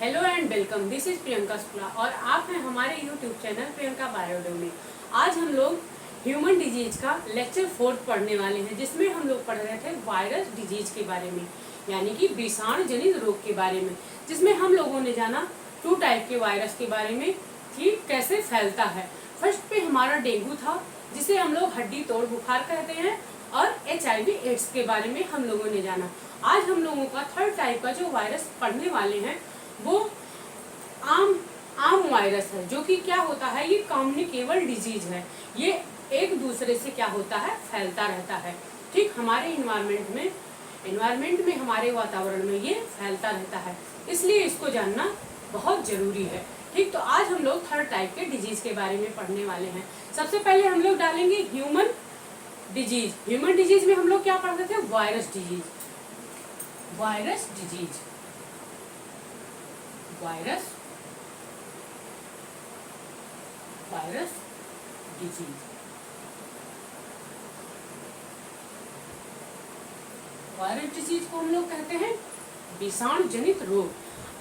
Hello and welcome, this is Priyanka Shukla और आप हैं हमारे यूट्यूब चैनल प्रियंका बायोडो में। आज हम लोग ह्यूमन डिजीज का लेक्चर 4 पढ़ने वाले हैं, जिसमें हम लोग पढ़ रहे थे वायरस डिजीज के बारे में, यानी कि विषाणु जनित रोग के बारे में, जिसमें हम लोगों ने जाना 2 टाइप के वायरस के बारे में कि कैसे फैलता है। फर्स्ट पे हमारा डेंगू था, जिसे हम लोग हड्डी तोड़ बुखार कहते हैं, और HIV एड्स के बारे में हम लोगों ने जाना। आज हम लोगों का 3rd टाइप का जो वायरस पढ़ने वाले हैं वो आम वायरस है, जो कि क्या होता है, ये कम्युनिकेबल डिजीज है। ये एक दूसरे से क्या होता है, फैलता रहता है। ठीक, हमारे इन्वायरमेंट में हमारे वातावरण में ये फैलता रहता है, इसलिए इसको जानना बहुत जरूरी है। ठीक, तो आज हम लोग 3rd टाइप के डिजीज के बारे में पढ़ने वाले हैं। सबसे पहले हम लोग डालेंगे ह्यूमन डिजीज में हम लोग क्या पढ़ते थे, वायरस डिजीज वायरस डिजीज को हम लोग कहते हैं विषाणु जनित रोग।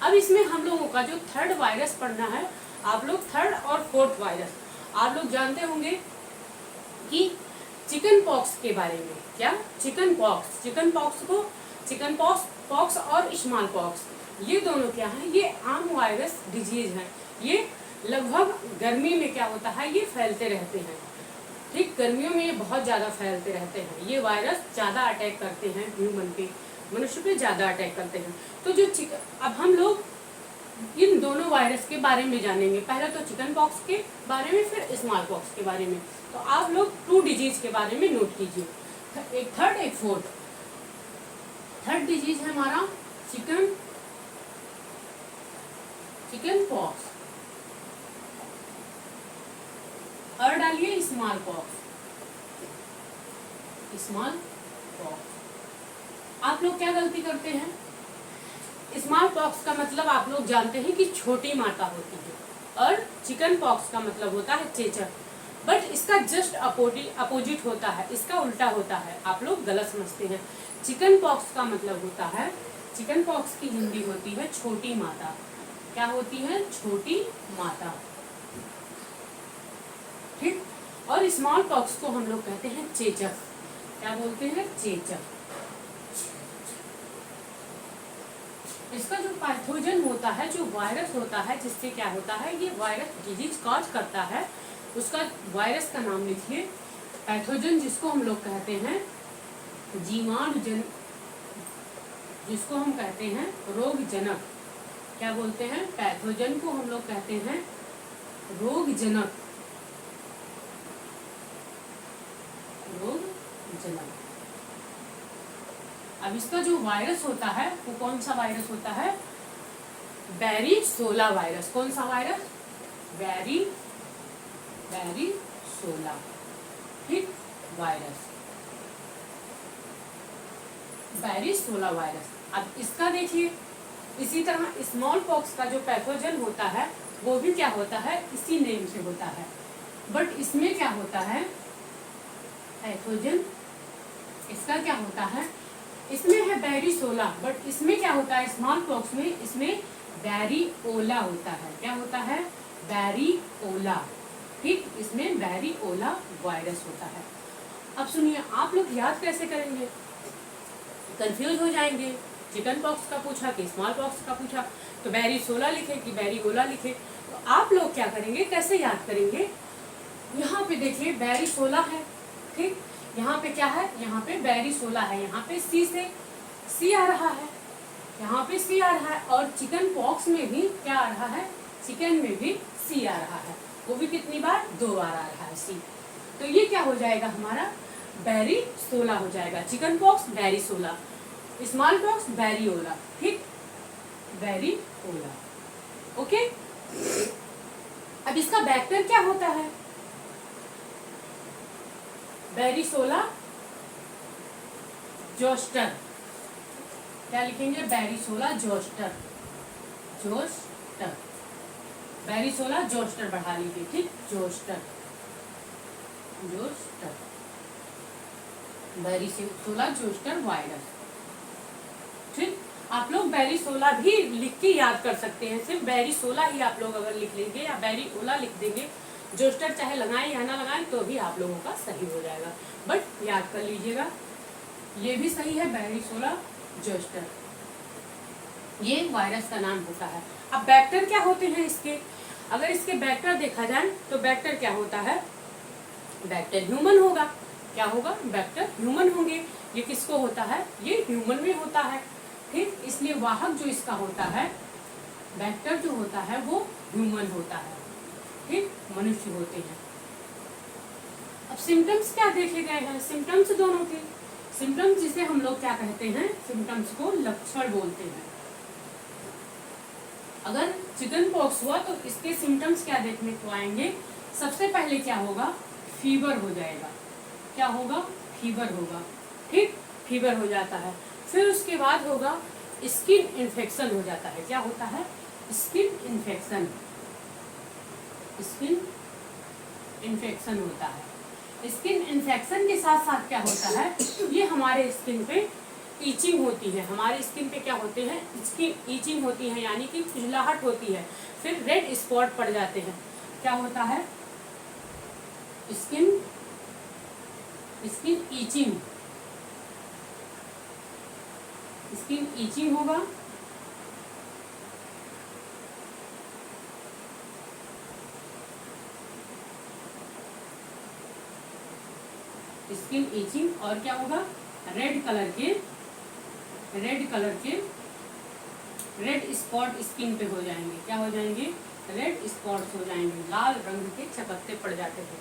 अब इसमें हम लोगों का जो 3rd वायरस पढ़ना है, आप लोग 3rd और 4th वायरस आप लोग जानते होंगे कि चिकन पॉक्स के बारे में। क्या चिकन पॉक्स और स्मॉल पॉक्स, ये दोनों क्या है, ये आम वायरस डिजीज है। ये लगभग गर्मी में क्या होता है, ये फैलते रहते हैं। ठीक, गर्मियों में ये बहुत ज्यादा फैलते रहते हैं। ये वायरस ज्यादा अटैक करते हैं ह्यूमन पे, मनुष्य पे ज्यादा अटैक करते हैं। तो जो अब हम लोग इन दोनों वायरस के बारे में जानेंगे। पहले तो चिकन पॉक्स के बारे में, फिर स्मॉल पॉक्स के बारे में। तो आप लोग 2 डिजीज के बारे में नोट कीजिए, एक 3rd एक 4th। 3rd डिजीज है हमारा चिकन पॉक्स, और डालिए स्मॉल पॉक्स। आप लोग क्या गलती करते हैं, स्मॉल पॉक्स का मतलब आप लोग जानते हैं कि छोटी माता होती है, और चिकन पॉक्स का मतलब होता है चेचक। बट इसका जस्ट अपोजिट होता है, इसका उल्टा होता है। आप लोग गलत समझते हैं। चिकन पॉक्स का मतलब होता है, चिकन पॉक्स की हिंदी होती है छोटी माता। क्या होती है, छोटी माता। ठीक, और स्मॉल पॉक्स को हम लोग कहते हैं चेचक। क्या बोलते हैं, चेचक। इसका जो पैथोजन होता है, जो वायरस होता है, जिससे क्या होता है, ये वायरस डिजीज कॉज करता है, उसका वायरस का नाम लिखिए। पैथोजन जिसको हम लोग कहते हैं जीवाणुजन, जिसको हम कहते हैं रोगजनक। क्या बोलते हैं, पैथोजन को हम लोग कहते हैं रोगजनक। अब इसका जो वायरस होता है वो कौन सा वायरस होता है, बैरिसोला वायरस। कौन सा वायरस, बैरिसोला। ठीक, बैरिसोला वायरस। अब इसका देखिए, इसी तरह स्मॉल पॉक्स का जो पैथोजन होता है वो भी क्या होता है, इसी नेम से होता है। बट इसमें क्या होता है, पैथोजन इसका क्या होता है, इसमें है बैरिसोला, बट इसमें क्या होता है, स्मॉल पॉक्स में इसमें बैरिओला होता है। क्या होता है, बैरिओला। ठीक, इसमें बैरिओला वायरस होता है। अब सुनिए, आप लोग याद कैसे करेंगे, कंफ्यूज हो जाएंगे। चिकन पॉक्स का पूछा कि स्मॉल पॉक्स का पूछा, तो बैरिसोला लिखे कि बैरिओला लिखे। तो आप लोग क्या करेंगे, कैसे याद करेंगे। यहाँ पे देखिए बैरिसोला है। ठीक, यहाँ पे क्या है, यहाँ पे बैरिसोला है, यहाँ पे सी आ रहा है, यहाँ पे सी आ रहा है। और चिकन पॉक्स में भी क्या आ रहा है, चिकन में भी सी आ रहा है, वो भी कितनी बार, 2 बार आ रहा है सी। तो ये क्या हो जाएगा, हमारा बैरिसोला हो जाएगा। Chicken pox varicella, small pox variola. ठीक, बैरिओला। ओके, अब इसका वेक्टर क्या होता है, बैरिसोला जोस्टर। क्या लिखेंगे, बैरिसोला जोस्टर। बैरिसोला जोस्टर बढ़ा लीजिए। ठीक, जोस्टर बैरिसोला जोस्टर वायरस। ठीक, आप लोग वेरिसोला भी लिख के याद कर सकते हैं, सिर्फ वेरिसोला ही आप लोग अगर लिख लेंगे या वेरिओला लिख देंगे, जोस्टर चाहे लगाएं या ना लगाएं तो भी आप लोगों का सही हो जाएगा, बट याद कर लीजिएगा ये भी सही है, वेरिसोला जोस्टर ये वायरस का नाम होता है। अब बैक्टर क्या होते हैं इसके, अगर इसके बैक्टर देखा जाए तो बैक्टर क्या होता है, बैक्टर ह्यूमन होगा, क्या होगा, बैक्टर ह्यूमन होंगे। ये किसको होता है, ये ह्यूमन में होता है, ठीक, इसलिए वाहक जो इसका होता है बैक्टर जो होता है वो ह्यूमन होता है, ठीक, मनुष्य होते हैं। अब सिम्टम्स क्या देखे गए हैं, सिम्टम्स दोनों के, सिम्टम्स जिसे हम लोग क्या कहते हैं, सिम्टम्स को लक्षण बोलते हैं। अगर चिकन पॉक्स हुआ तो इसके सिम्टम्स क्या देखने को आएंगे, सबसे पहले क्या होगा, फीवर हो जाएगा, क्या होगा, फीवर होगा, ठीक, फीवर हो जाता है। फिर उसके बाद होगा स्किन इन्फेक्शन हो जाता है, क्या होता है, स्किन इन्फेक्शन, स्किन इन्फेक्शन होता है। स्किन इन्फेक्शन के साथ साथ क्या होता है, ये हमारे स्किन पे ईचिंग होती है, हमारे स्किन पे क्या होते हैं, स्किन ईचिंग होती है, यानी कि खुजलाहट होती है, फिर रेड स्पॉट पड़ जाते हैं, क्या होता है, स्किन ईचिंग, स्किन ईचिंग होगा, स्किन ईचिंग, और क्या होगा, रेड कलर के रेड स्पॉट स्किन पे हो जाएंगे, क्या हो जाएंगे, रेड स्पॉट्स हो जाएंगे, लाल रंग के चकत्ते पड़ जाते हैं।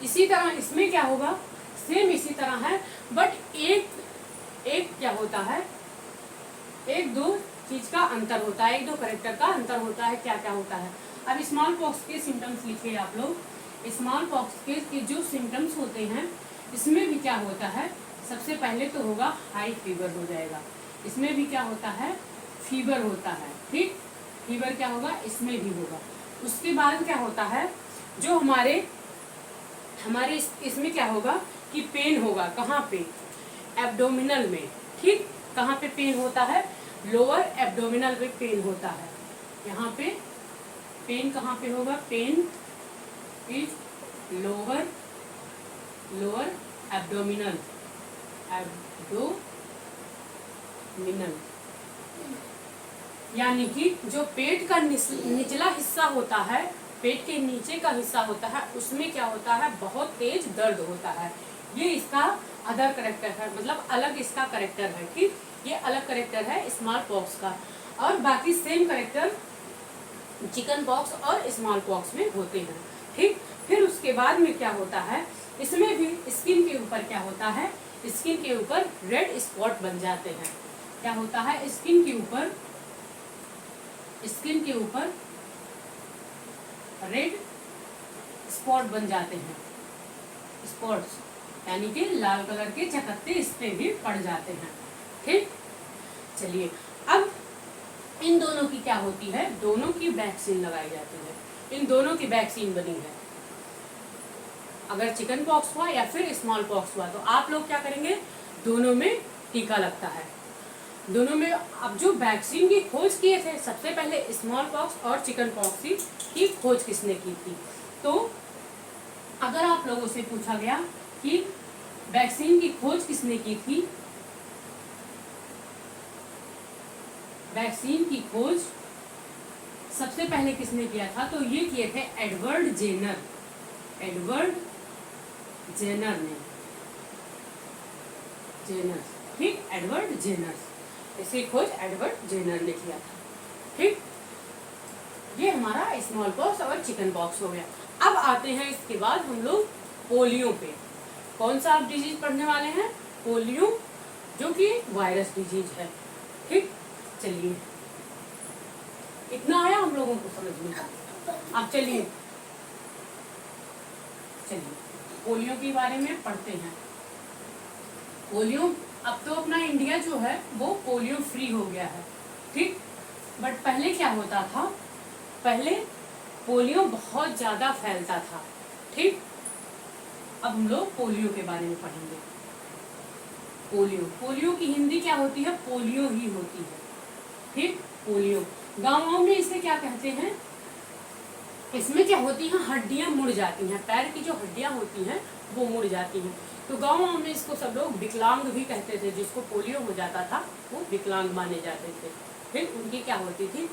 इसी तरह इसमें क्या होगा, सेम इसी तरह है, बट एक क्या होता है, एक दो चीज का अंतर होता है, एक दो करेक्टर का अंतर होता है, क्या क्या होता है। अब स्मॉल पॉक्स के सिम्टम्स लिखिए आप लोग, स्मॉल पॉक्स के जो सिम्टम्स होते हैं इसमें भी क्या होता है, सबसे पहले तो होगा हाई फीवर हो जाएगा, इसमें भी क्या होता है, फीवर होता है, ठीक, फीवर क्या होगा, इसमें भी होगा। उसके बाद क्या होता है, जो हमारे इसमें क्या होगा कि पेन होगा, कहाँ पे, एब्डोमिनल में, ठीक, कहाँ पे पेन होता है, लोअर एब्डोमिनल में पेन होता है, यहाँ पे पेन कहाँ पे होगा, पेन इज लोअर एब्डोमिनल, यानी कि जो पेट का निचला हिस्सा होता है, पेट के नीचे का हिस्सा होता है, उसमें क्या होता है, बहुत तेज दर्द होता है। ये इसका अदर करेक्टर है, मतलब अलग इसका करेक्टर है, ठीक, ये अलग करेक्टर है स्मॉल पॉक्स का, और बाकी सेम करेक्टर चिकन पॉक्स और स्मॉल पॉक्स में होते हैं, ठीक। फिर उसके बाद में क्या होता है, इसमें भी स्किन के ऊपर क्या होता है, स्किन के ऊपर रेड स्पॉट बन जाते हैं, क्या होता है, स्किन के ऊपर रेड स्पॉट बन जाते हैं, स्पॉट्स यानी कि लाल कलर के चकत्ते इस पे भी पड़ जाते हैं, ठीक। चलिए अब इन दोनों की क्या होती है, दोनों की वैक्सीन लगाई जाती है, इन दोनों की वैक्सीन बनी है। अगर चिकन पॉक्स हुआ या फिर स्मॉल पॉक्स हुआ तो आप लोग क्या करेंगे, दोनों में टीका लगता है, दोनों में। अब जो वैक्सीन की खोज किए थे, सबसे पहले स्मॉल पॉक्स और चिकन पॉक्स की खोज किसने की थी, तो अगर आप लोगों से पूछा गया कि वैक्सीन की खोज किसने की थी, वैक्सीन की खोज सबसे पहले किसने किया था, तो ये किए थे एडवर्ड जेनर ने, ठीक, एडवर्ड जेनर, इसकी खोज एडवर्ड जेनर ने किया था, ठीक। ये हमारा स्मॉल पॉक्स और चिकन पॉक्स हो गया। अब आते हैं इसके बाद हम लोग पोलियो पे। कौन सा आप डिजीज पढ़ने वाले हैं, पोलियो, जो कि वायरस डिजीज है, ठीक। चलिए इतना आया हम लोगों को समझ में, अब चलिए पोलियो के बारे में पढ़ते हैं। पोलियो, अब तो अपना इंडिया जो है वो पोलियो फ्री हो गया है, ठीक, बट पहले क्या होता था, पहले पोलियो बहुत ज्यादा फैलता था, ठीक। अब हम लोग पोलियो के बारे में पढ़ेंगे। पोलियो। पोलियो की हिंदी क्या होती है? पोलियो ही होती है। ठीक, पोलियो। गाँवों में इसे क्या कहते हैं? इसमें क्या होती हैं, हड्डियां मुड़ जाती हैं, पैर की जो हड्डियां होती हैं वो मुड़ जाती हैं। तो गाँवों में इसको सब लोग विकलांग भी कहते थे। जिसको पोलियो हो जाता था वो विकलांग माने जाते थे। फिर उनकी क्या होती थी,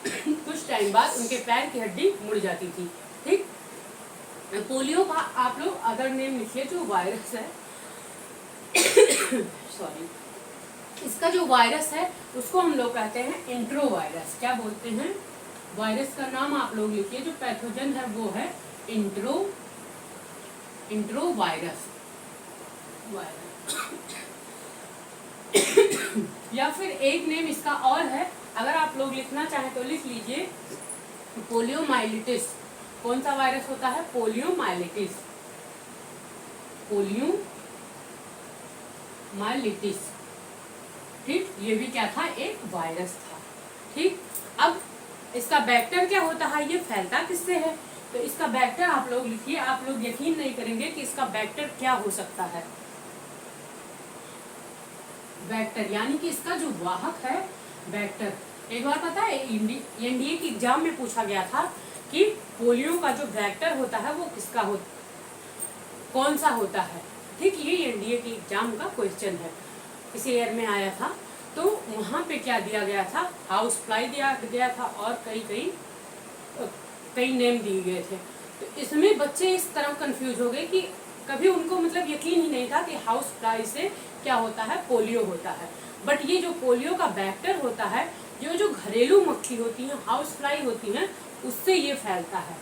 कुछ टाइम बाद उनके पैर की हड्डी मुड़ जाती थी। ठीक, पोलियो का आप लोग अदर नेम लिखिए, जो वायरस है सॉरी, इसका जो वायरस है उसको हम लोग कहते हैं इंट्रो वायरस। क्या बोलते हैं? वायरस का नाम आप लोग लिखिए, जो पैथोजन है वो है इंट्रो वायरस। या फिर एक नेम इसका और है, अगर आप लोग लिखना चाहें तो लिख लीजिए, पोलियोमाइलिटिस। कौन सा वायरस होता है? पोलियोमाइलिटिस। पोलियोमाइलिटिस। ठीक, ये भी क्या था? एक वायरस था। ठीक, अब इसका वेक्टर क्या होता है? ये फैलता किससे है? तो इसका वेक्टर आप लोग लिखिए। आप लोग यकीन नहीं करेंगे कि इसका वेक्टर क्या हो सकता है। वेक्टर यानी कि इसका जो वाहक है, वेक्टर। एक बार पता है एनडीए की एग्जाम में पूछा गया था कि पोलियो का जो वेक्टर होता है वो किसका कौन सा होता है। ठीक, ये एनडीए की एग्जाम का क्वेश्चन है, इस ईयर में आया था। तो वहाँ पे क्या दिया गया था? हाउस फ्लाई दिया गया था और कई नेम दिए गए थे। तो इसमें बच्चे इस तरह कंफ्यूज हो गए कि कभी उनको मतलब यकीन ही नहीं था कि हाउस फ्लाई से क्या होता है? पोलियो होता है। बट ये जो पोलियो का वेक्टर होता है, जो घरेलू मक्खी होती है, हाउस फ्लाई होती है, उससे ये फैलता है।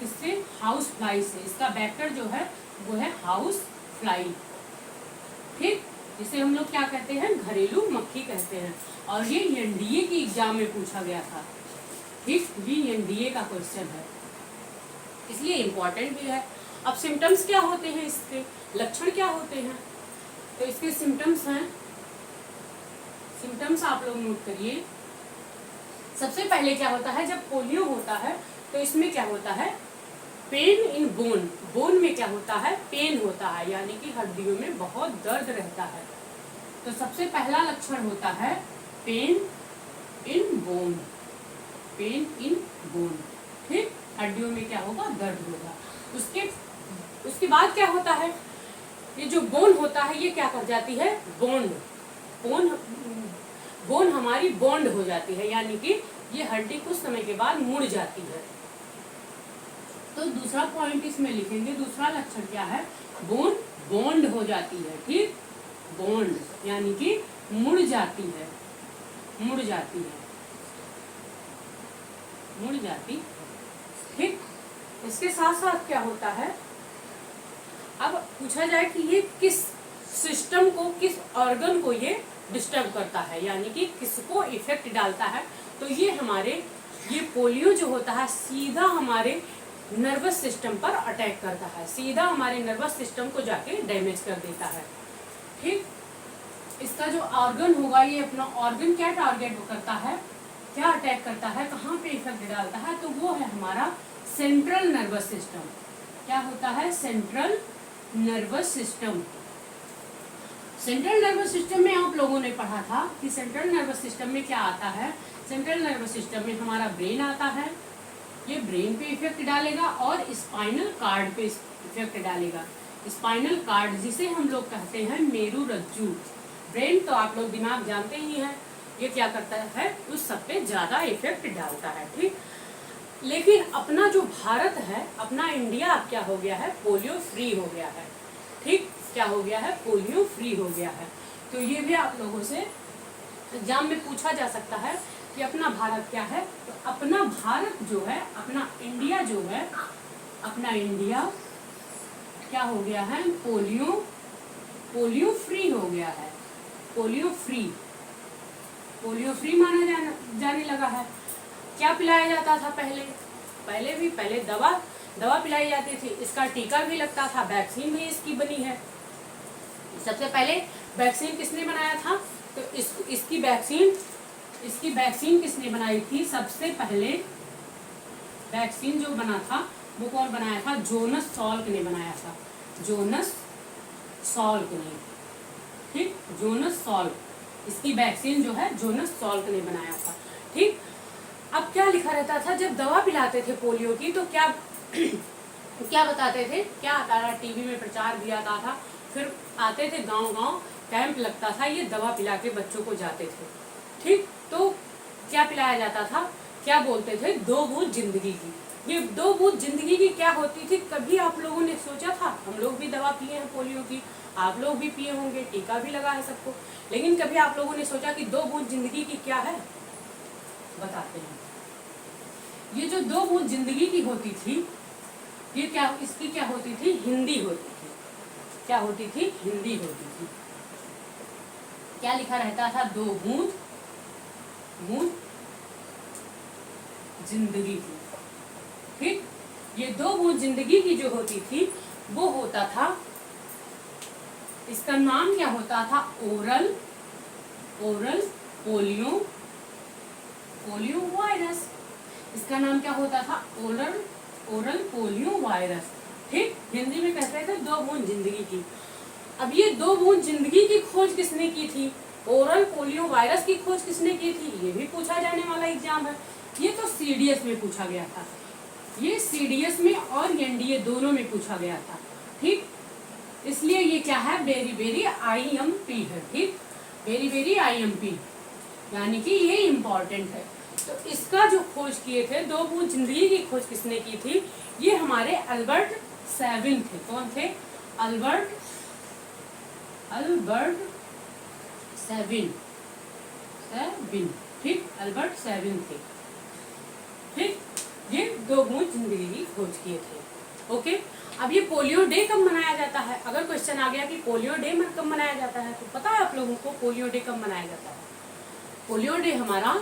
इससे हाउस फ्लाई से इसका वेक्टर जो है वो है हाउस फ्लाई। ठीक, जिसे हम लोग क्या कहते हैं? घरेलू मक्खी कहते हैं। और ये एनडीए की एग्जाम में पूछा गया था। ठीक, ये एनडीए का क्वेश्चन है, इसलिए इम्पोर्टेंट भी है। अब सिम्टम्स क्या होते हैं, इसके लक्षण क्या होते हैं? तो इसके सिम्टम्स हैं, सिम्टम्स आप लोग नोट करिए। सबसे पहले क्या होता है? जब पोलियो होता है तो इसमें क्या होता है? Pain in bone. बोन में क्या होता है? पेन होता है, यानी कि हड्डियों में बहुत दर्द रहता है। तो सबसे पहला लक्षण होता है pain in bone. Pain in bone. ठीक, हड्डियों में क्या होगा? दर्द होगा। उसके बाद क्या होता है? ये जो बोन होता है ये क्या कर जाती है? बोन हमारी बॉन्ड हो जाती है, यानी कि ये हड्डी कुछ समय के बाद मुड़ जाती है। तो दूसरा पॉइंट इसमें लिखेंगे, दूसरा लक्षण क्या है? बोन बॉन्ड हो जाती है। ठीक, बॉन्ड यानी कि मुड़ जाती है। ठीक, इसके साथ साथ क्या होता है? अब पूछा जाए कि ये किस सिस्टम को, किस ऑर्गन को ये डिस्टर्ब करता है, यानी कि किसको इफेक्ट डालता है। तो ये पोलियो जो होता है सीधा हमारे नर्वस सिस्टम पर अटैक करता है, सीधा हमारे नर्वस सिस्टम को जाके डैमेज कर देता है। ठीक, इसका जो ऑर्गन होगा, ये अपना ऑर्गन क्या टारगेट करता है, क्या अटैक करता है, कहाँ पे इफेक्ट डालता है? तो वो है हमारा सेंट्रल नर्वस सिस्टम। क्या होता है? Central nervous system. Central nervous system में आप लोगों ने पढ़ा था कि सेंट्रल नर्वस सिस्टम में क्या आता है? सेंट्रल नर्वस सिस्टम में हमारा ब्रेन आता है, ये ब्रेन पे इफेक्ट डालेगा और स्पाइनल कार्ड पे इफेक्ट डालेगा। स्पाइनल कार्ड जिसे हम लोग कहते हैं मेरुरज्जु। ब्रेन तो आप लोग दिमाग जानते ही हैं, ये क्या करता है? उस सब पे ज्यादा इफेक्ट डालता है। ठीक, लेकिन अपना जो भारत है, अपना इंडिया क्या हो गया है? पोलियो फ्री हो गया है। ठीक, क्या हो गया है? पोलियो फ्री हो गया है। तो ये भी आप लोगों से एग्जाम में पूछा जा सकता है कि अपना भारत क्या है। तो अपना भारत जो है, अपना इंडिया जो है, अपना इंडिया क्या हो गया है? पोलियो फ्री हो गया है। पोलियो फ्री माना जाने लगा है। क्या पिलाया जाता था पहले दवा पिलाई जाती थी, इसका टीका भी लगता था, वैक्सीन भी इसकी बनी है। सबसे पहले वैक्सीन किसने बनाया था? तो इसकी वैक्सीन किसने बनाई थी? सबसे पहले वैक्सीन जो बना था वो कौन बनाया था? जोनस सॉल्क ने बनाया था। जोनस सॉल्क ने। ठीक, जोनास सॉल्क, इसकी वैक्सीन जो है जोनास सॉल्क ने बनाया था। ठीक, अब क्या लिखा रहता था जब दवा पिलाते थे पोलियो की, तो क्या क्या बताते थे, क्या आता था टीवी में प्रचार दिया जाता था, फिर आते थे गांव गांव, कैंप लगता था, ये दवा पिला के बच्चों को जाते थे। ठीक, तो क्या पिलाया जाता था, क्या बोलते थे, 2 बूंद जिंदगी की। ये 2 बूंद जिंदगी की क्या होती थी, कभी आप लोगों ने सोचा था? हम लोग भी दवा पिए हैं पोलियो की, आप लोग भी पिए होंगे, टीका भी लगा है सबको, लेकिन कभी आप लोगों ने सोचा कि 2 बूंद जिंदगी की क्या है? बताते हैं। ये जो 2 बूंद जिंदगी की होती थी, ये क्या, इसकी क्या होती थी, हिंदी होती थी। क्या होती थी? हिंदी होती थी। क्या लिखा रहता था? 2 बूंद जिंदगी की। ठीक, ये 2 बूंद जिंदगी की जो होती थी वो होता था, इसका नाम क्या होता था? Oral polio virus. इसका नाम क्या होता था? Oral polio virus. ठीक, हिंदी में कहते थे 2 बूंद जिंदगी की। अब ये 2 बूंद जिंदगी की खोज किसने की थी? ओरल पोलियो वायरस की खोज किसने की थी? ये भी पूछा जाने वाला एग्जाम है। ये तो सीडीएस में पूछा गया था, ये सीडीएस में और एनडीए दोनों में पूछा गया था। ठीक, इसलिए ये क्या है? वेरी आईएमपी है। ठीक, वेरी आईएमपी, यानी कि ये इम्पोर्टेंट है। तो इसका जो खोज किए थे, 2 बूंद जिंदगी की खोज किसने की थी? ये हमारे अल्बर्ट सेविन थे। कौन थे? Albert seven. ठीक, अल्बर्ट सेविन थे। ठीक, ये 2 बूंद जिंदगी की खोज किए थे। ओके, अब ये पोलियो डे कब मनाया जाता है? अगर क्वेश्चन आ गया कि पोलियो डे कब मनाया जाता है, तो पता है आप लोगों को पोलियो डे कब मनाया जाता है? पोलियो डे हमारा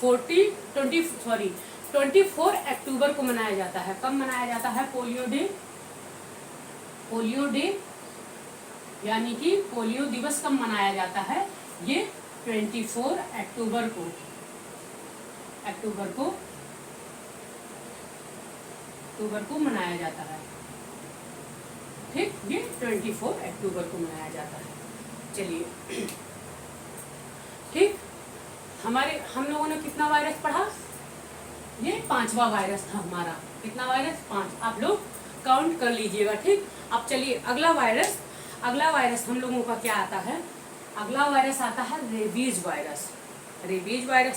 24 अक्टूबर को मनाया जाता है। कब मनाया जाता है पोलियो डे? यानी कि पोलियो दिवस कब मनाया जाता है? ये 24 अक्टूबर को मनाया जाता है। ठीक, ये 24 अक्टूबर को मनाया जाता है। चलिए, ठीक, हम लोगों ने कितना वायरस पढ़ा? ये 5वां वायरस था हमारा। कितना वायरस? 5। आप लोग काउंट कर लीजिएगा। ठीक, अब चलिए अगला वायरस हम लोगों का क्या आता है? अगला वायरस आता है रेबीज वायरस।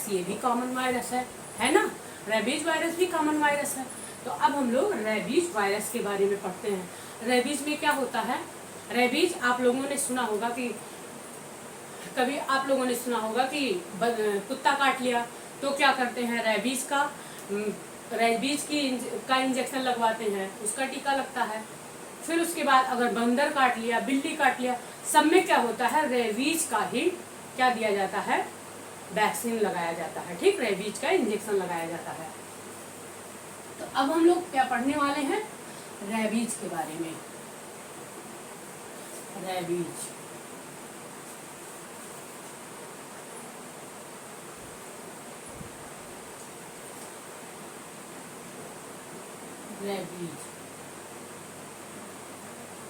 ये भी कॉमन वायरस है ना? रेबीज वायरस भी कॉमन वायरस है। तो अब हम लोग रेबीज वायरस के बारे में पढ़ते हैं। रेबीज में क्या होता है? रेबीज आप लोगों ने सुना होगा कि कभी आप लोगों ने सुना होगा कि कुत्ता काट लिया तो क्या करते हैं? रेबीज का इंजेक्शन लगवाते हैं, उसका टीका लगता है। फिर उसके बाद अगर बंदर काट लिया, बिल्ली काट लिया, सब में क्या होता है? रेबीज का ही क्या दिया जाता है? वैक्सीन लगाया जाता है। ठीक, रेबीज का इंजेक्शन लगाया जाता है। तो अब हम लोग क्या पढ़ने वाले हैं? रेबीज के बारे में। रेबीज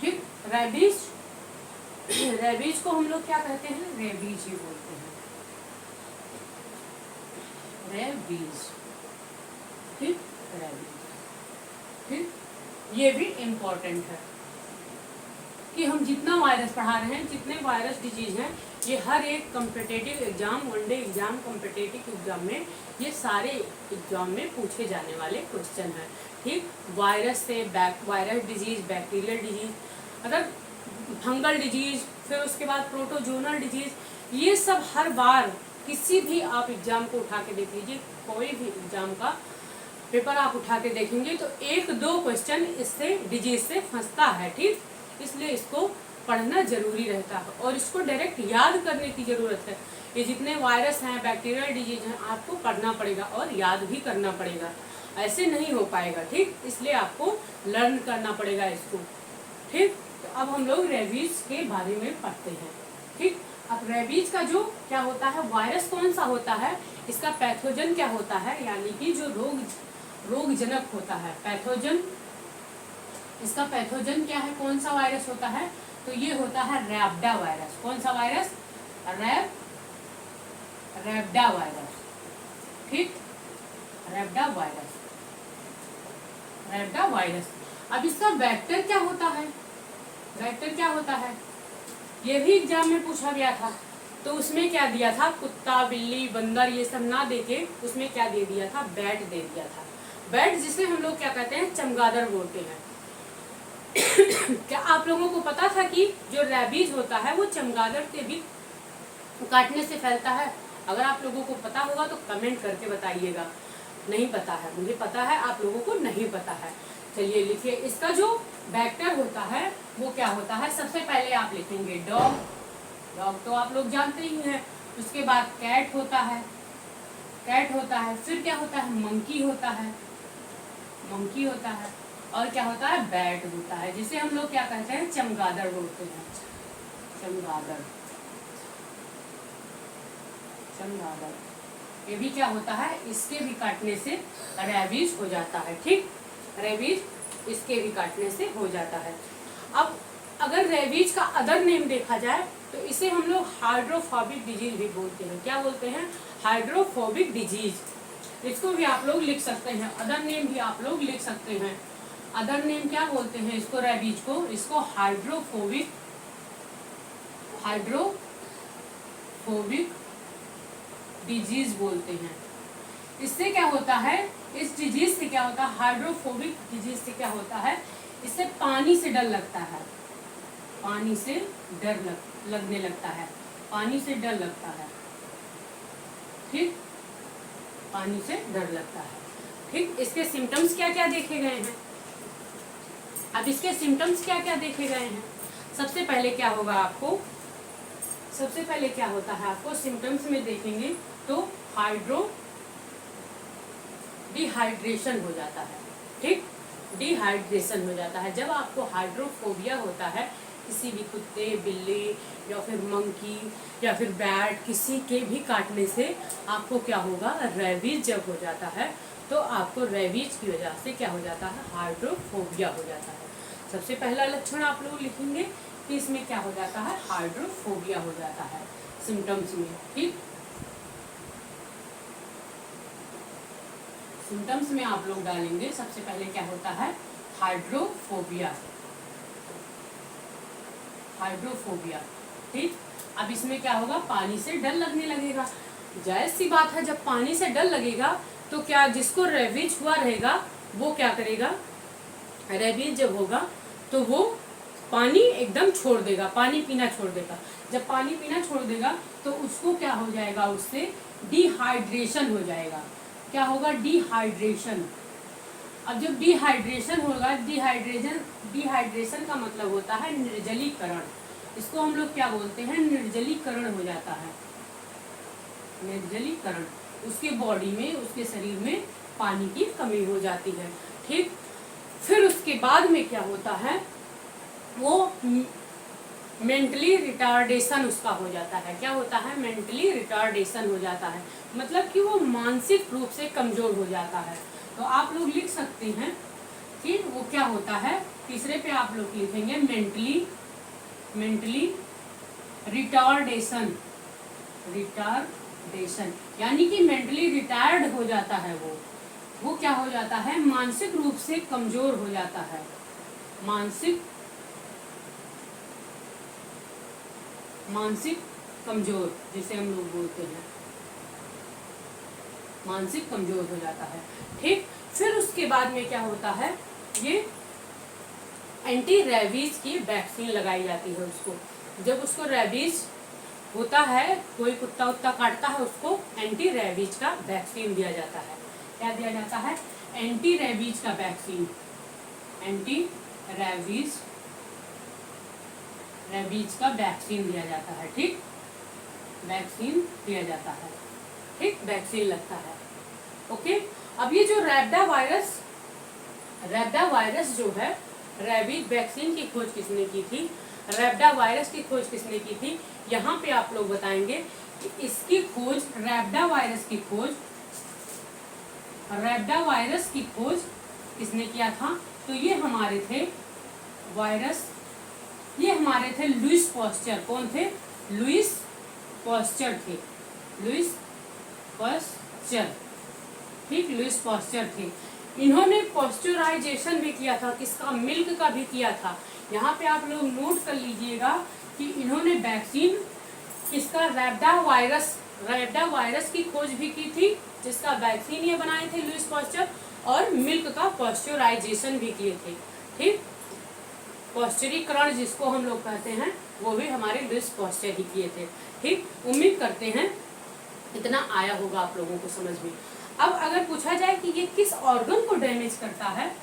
ठीक, रेबीज को हम लोग क्या कहते हैं? रेबीज ही बोलते हैं। रेबीज। ठीक, ये भी इम्पोर्टेंट है कि हम जितना वायरस पढ़ा रहे हैं, जितने वायरस डिजीज हैं, ये हर एक competitive exam, one day exam, competitive exam में, ये सारे एग्जाम में पूछे जाने वाले क्वेश्चन हैं। ठीक, वायरस से वायरस डिजीज, बैक्टीरियल डिजीज, अगर फंगल डिजीज, फिर उसके बाद प्रोटोजोनल डिजीज, ये सब हर बार किसी भी आप एग्जाम को उठा के देख लीजिए, कोई भी एग्जाम का पेपर आप उठा के देखेंगे तो 1-2 क्वेश्चन इससे डिजीज से फंसता है। ठीक, इसलिए इसको पढ़ना जरूरी रहता है और इसको डायरेक्ट याद करने की जरूरत है। ये जितने वायरस हैं, बैक्टीरियल डिजीज हैं, आपको पढ़ना पड़ेगा और याद भी करना पड़ेगा, ऐसे नहीं हो पाएगा। ठीक, इसलिए आपको लर्न करना पड़ेगा इसको। ठीक, तो अब हम लोग रेबीज के बारे में पढ़ते हैं। ठीक, अब रेबीज का जो क्या होता है, वायरस कौन सा होता है, इसका पैथोजन क्या होता है, यानी कि जो रोगजनक होता है, पैथोजन, इसका पैथोजन क्या है, कौन सा वायरस होता है, तो ये होता है रैबिडा वायरस। कौन सा वायरस? रैबिडा वायरस। ठीक, रैबिडा वायरस, रैबिडा वायरस। अब इसका वेक्टर क्या होता है? वेक्टर क्या होता है? ये भी एग्जाम में पूछा गया था। तो उसमें क्या दिया था? कुत्ता, बिल्ली, बंदर ये सब ना देके उसमें क्या दे दिया था? बैट दे दिया था। बैट जिसे हम लोग क्या कहते हैं? चमगादड़ बोलते हैं। क्या आप लोगों को पता था कि जो रैबीज होता है वो चमगादड़ के भी काटने से फैलता है? अगर आप लोगों को पता होगा तो कमेंट करके बताइएगा। नहीं पता है, मुझे पता है, आप लोगों को नहीं पता है। चलिए लिखिए, इसका जो वेक्टर होता है वो क्या होता है? सबसे पहले आप लिखेंगे डॉग। डॉग तो आप लोग जानते ही हैं। उसके बाद कैट होता है, कैट होता है। फिर क्या होता है? मंकी होता है, मंकी होता है। और क्या होता है? बैट होता है, जिसे हम लोग क्या कहते हैं? चमगादड़ बोलते हैं। चमगादड़, चमगादड़। ये भी क्या होता है? इसके भी काटने से रेबीज हो जाता है। ठीक, रेबीज इसके भी काटने से हो जाता है। अब अगर रेबीज का अदर नेम देखा जाए तो इसे हम लोग हाइड्रोफोबिक डिजीज भी बोलते हैं। क्या बोलते हैं? Hydrophobic disease. इसको भी आप लोग लिख सकते हैं, अदर नेम भी आप लोग लिख सकते हैं। अदर नेम क्या बोलते हैं इसको? रेबीज को, इसको हाइड्रोफोबिक, हाइड्रोफोबिक डिजीज बोलते हैं। इससे क्या होता है? इस डिजीज से क्या होता है? हाइड्रोफोबिक डिजीज से क्या होता है? इससे पानी से डर लगता है, पानी से डर लगने लगता है, पानी से डर लगता है। ठीक, पानी से डर लगता है। ठीक, इसके सिम्टम्स क्या क्या देखे गए हैं? अब इसके सिम्टम्स क्या क्या देखे गए हैं? सबसे पहले क्या होगा आपको? सबसे पहले क्या होता है आपको सिम्टम्स में देखेंगे तो डिहाइड्रेशन हो जाता है। ठीक, डिहाइड्रेशन हो जाता है। जब आपको हाइड्रोफोबिया होता है किसी भी कुत्ते, बिल्ली या फिर मंकी या फिर बैट किसी के भी काटने से आपको क्या होगा? रेबीज जब हो जाता है तो आपको रेबीज की वजह से क्या हो जाता है? हाइड्रोफोबिया हो जाता है। सबसे पहला लक्षण आप लोग लिखेंगे कि इसमें क्या हो जाता है? हाइड्रोफोबिया हो जाता है सिम्टम्स में। ठीक, सिम्टम्स में आप लोग डालेंगे सबसे पहले क्या होता है? Hydrophobia, hydrophobia. ठीक, अब इसमें क्या होगा? पानी से डर लगने लगेगा। जायज सी बात है, जब पानी से डर लगेगा तो क्या जिसको रेबीज हुआ रहेगा वो क्या करेगा? रेबीज जब होगा तो वो पानी एकदम छोड़ देगा, पानी पीना छोड़ देगा। जब पानी पीना छोड़ देगा तो उसको क्या हो जाएगा? उससे डिहाइड्रेशन हो जाएगा। क्या होगा? डिहाइड्रेशन। अब जब डिहाइड्रेशन होगा, डिहाइड्रेशन का मतलब होता है निर्जलीकरण। इसको हम लोग क्या बोलते हैं? निर्जलीकरण हो जाता है, निर्जलीकरण। उसके बॉडी में, उसके शरीर में पानी की कमी हो जाती है। ठीक, फिर उसके बाद में क्या होता है? वो मेंटली रिटार्डेशन उसका हो जाता है। क्या होता है? मेंटली रिटार्डेशन हो जाता है, मतलब कि वो मानसिक रूप से कमजोर हो जाता है। तो आप लोग लिख सकते हैं कि वो क्या होता है? तीसरे पे आप लोग लिखेंगे मेंटली रिटार्डेशन, रिटार्डेशन यानी कि मेंटली रिटायर्ड हो जाता है। वो क्या हो जाता है? मानसिक रूप से कमजोर हो जाता है, मानसिक कमजोर जिसे हम लोग बोलते हैं, मानसिक कमजोर हो जाता है। ठीक, फिर उसके बाद में क्या होता है? ये एंटी रेबीज की वैक्सीन लगाई जाती है उसको। जब उसको रेबीज होता है, कोई कुत्ता उत्ता काटता है, उसको एंटी रेबीज का वैक्सीन दिया जाता है। क्या दिया जाता है? एंटी रेबीज का वैक्सीन, एंटी रेबीज का वैक्सीन दिया जाता है। ठीक, वैक्सीन दिया जाता है। ठीक, वैक्सीन लगता है। ओके, अब ये जो रैबिडा वायरस जो है, रेबीज वैक्सीन की खोज किसने की थी? रैबिडा वायरस की खोज किसने की थी? यहाँ पे आप लोग बताएंगे कि इसकी खोज, रैबिडा वायरस की खोज किसने किया था? तो ये हमारे थे वायरस ये हमारे थे लुईस पास्चर। कौन थे? लुईस पास्चर थे, लुईस पास्चर, ठीक, लुईस पास्चर थे। इन्होंने पास्चराइजेशन भी किया था, किसका? मिल्क का भी किया था। यहाँ पे आप लोग नोट कर लीजिएगा कि इन्होंने वैक्सीन किसका? रैबिडा वायरस की खोज भी की थी, जिसका वैक्सीन ये बनाए थे लुईस पास्चर, और मिल्क का पास्चराइजेशन भी किए थे, ठीक। पास्चरीकरण जिसको हम लोग कहते हैं वो भी हमारे लुईस पास्चर ही किए थे, ठीक। उम्मीद करते हैं इतना आया होगा आप लोगों को समझ में। अब अगर पूछा जाए कि ये किस ऑर्गन को डैमेज करता है,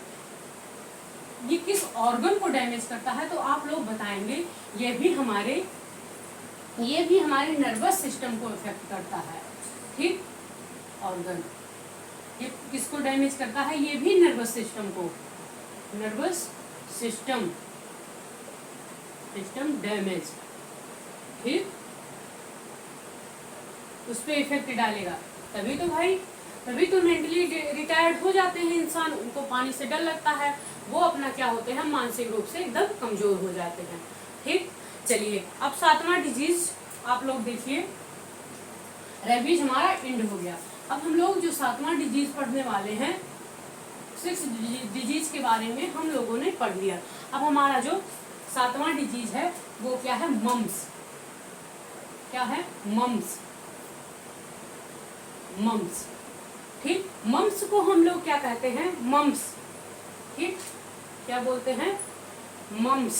ये किस ऑर्गन को डैमेज करता है, तो आप लोग बताएंगे ये भी हमारे नर्वस सिस्टम को इफेक्ट करता है, ठीक। ऑर्गन ये किसको डैमेज करता है? ये भी नर्वस सिस्टम को, नर्वस सिस्टम डैमेज, ठीक, उस पर इफेक्ट डालेगा। तभी तो मेंटली रिटायर्ड हो जाते हैं इंसान, उनको पानी से डर लगता है, वो अपना क्या होते हैं, मानसिक रूप से एकदम कमजोर हो जाते हैं, ठीक। चलिए अब 7वां डिजीज आप लोग देखिए, रेबीज हमारा एंड हो गया। अब हम लोग जो 7वां डिजीज पढ़ने वाले हैं, 6 डिजीज के बारे में हम लोगों ने पढ़ लिया। अब हमारा जो 7वां डिजीज है वो क्या है? मम्स। क्या है? मम्स, मम्स, ठीक। मम्स को हम लोग क्या कहते हैं? मम्स, ठीक। क्या बोलते हैं? मम्स,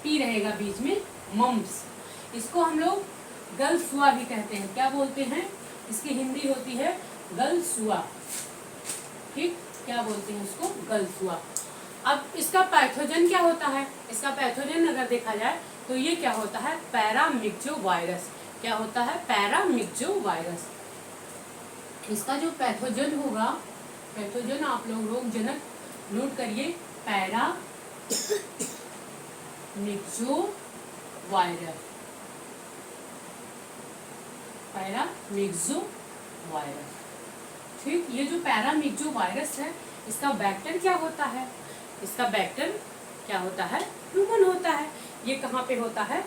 पी रहेगा बीच में, मम्स। इसको हम लोग गलसुआ भी कहते हैं। क्या बोलते हैं? इसकी हिंदी होती है गलसुआ, ठीक। क्या बोलते हैं इसको? गलसुआ। अब इसका पैथोजन क्या होता है? इसका पैथोजन अगर देखा जाए तो ये क्या होता है? Paramyxo virus. क्या होता है? Paramyxo virus. इसका जो पैथोजन होगा, पैथोजन आप लोग जनक नोट करिए, पैरामिक्सो वायरस, पैरामिक्सो वायरस, ठीक। ये जो पैरामिक्सो वायरस है, इसका वेक्टर क्या होता है? इसका वेक्टर क्या होता है? ह्यूमन होता है। ये कहाँ पे होता है?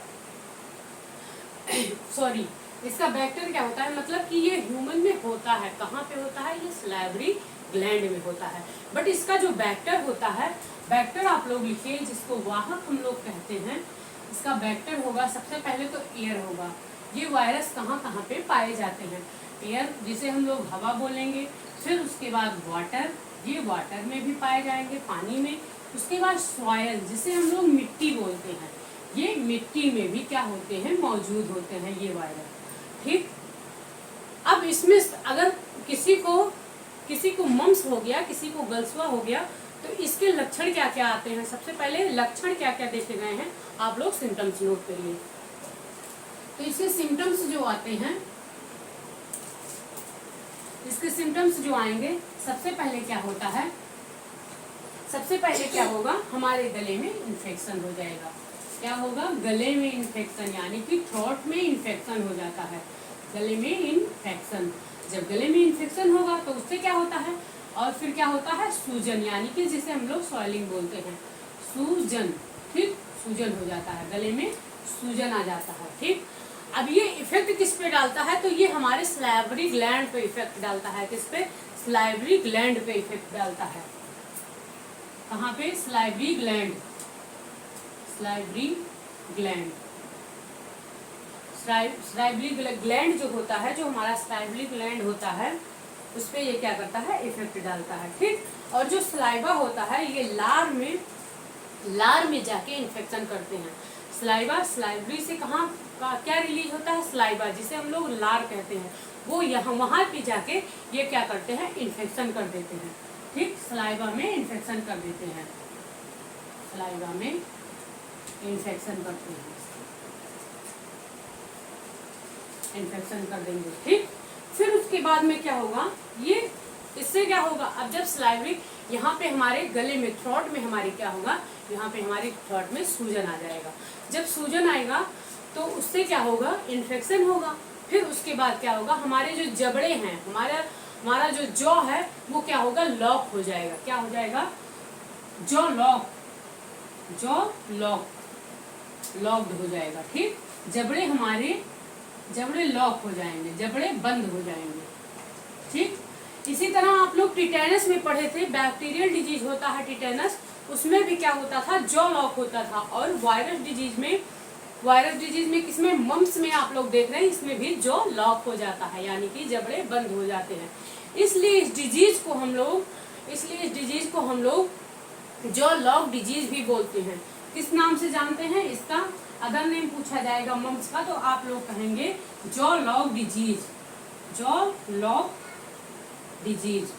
सॉरी, इसका वेक्टर क्या होता है, मतलब कि ये ह्यूमन में होता है। कहाँ पे होता है? ये सलाइवरी ग्लैंड में होता है। बट इसका जो वेक्टर होता है, वेक्टर आप लोग लिखिए, जिसको वाहक हम लोग कहते हैं, इसका वेक्टर होगा, सबसे पहले तो एयर होगा। ये वायरस कहाँ कहाँ पे पाए जाते हैं? एयर, जिसे हम लोग हवा बोलेंगे, फिर उसके बाद वाटर, ये वाटर में भी पाए जाएंगे, पानी में। उसके बाद सॉयल, जिसे हम लोग मिट्टी बोलते हैं, ये मिट्टी में भी क्या होते हैं? मौजूद होते हैं ये वायरस, ठीक। अब इसमें अगर किसी को मम्स हो गया, किसी को गलसुआ हो गया, तो इसके लक्षण क्या क्या आते हैं? सबसे पहले लक्षण क्या क्या देखे गए हैं, आप लोग सिम्टम्स नोट करिए। तो इसके सिम्टम्स जो आते हैं, इसके सिम्टम्स जो आएंगे, सबसे पहले क्या होता है? सबसे पहले क्या होगा? हमारे गले में इन्फेक्शन हो जाएगा। क्या होगा? गले में इन्फेक्शन, यानी कि थ्रोट में इन्फेक्शन हो जाता है। गले में इन्फेक्शन, जब गले में इन्फेक्शन होगा तो उससे क्या होता है? और फिर क्या होता है? सूजन, यानी कि जिसे हम लोग स्वेलिंग बोलते हैं, सूजन, ठीक। सूजन हो जाता है, गले में सूजन आ जाता है, ठीक। अब ये इफेक्ट किस पे डालता है? तो ये हमारे सलाइवरी ग्लैंड पे इफेक्ट डालता है। किस पे? सलाइवरी ग्लैंड पे इफेक्ट डालता है। कहाँ पे? Salivary gland, salivary gland, salivary gland जो होता है, जो हमारा सलाइवरी ग्लैंड होता है, उस पे ये क्या करता है? इफेक्ट डालता है, ठीक। और जो सलाइवा होता है, ये लार में जाके इन्फेक्शन करते हैं। सलाइवा, सलाइवरी से कहाँ क्या रिलीज होता है? सलाइवा, जिसे हम लोग लार कहते हैं, वो यहाँ वहां पे जाके ये क्या करते हैं? इन्फेक्शन कर देते हैं, ठीक। सलाइवा में इन्फेक्शन कर देते हैं, सलाइवा में इन्फेक्शन करते हैं, इन्फेक्शन कर देंगे, ठीक। फिर उसके बाद में क्या होगा? ये इससे क्या होगा? अब जब सलाइवरी यहाँ पे हमारे गले में, थ्रोट में हमारे क्या होगा? यहाँ पे हमारे थ्रोट में सूजन आ जाएगा। जब सूजन आएगा तो उससे क्या होगा? इन्फेक्शन होगा। फिर उसके बाद क्या होगा? हमारे जो जबड़े हैं, हमारा जो जॉ है, वो क्या होगा? लॉक हो जाएगा। क्या हो जाएगा? जॉ लॉक, लॉक्ड हो जाएगा। ठीक, जबड़े हमारे जबड़े लॉक हो जाएंगे, जबड़े बंद हो जाएंगे। ठीक, इसी तरह आप लोग टिटेनस में पढ़े थे, बैक्टीरियल डिजीज होता है टिटेनस, उसमें भी क्या होता था, जॉ लॉक होता था। और वायरस डिजीज में किसमें, मम्प्स में आप लोग देख रहे हैं, इसमें भी जॉ लॉक हो जाता है, यानी कि जबड़े बंद हो जाते हैं। इसलिए इस डिजीज को हम लोग जॉ लॉक डिजीज भी बोलते हैं। किस नाम से जानते हैं, इसका अदर नेम पूछा जाएगा मम्प्स का, तो आप लोग कहेंगे jaw lock disease, jaw lock disease.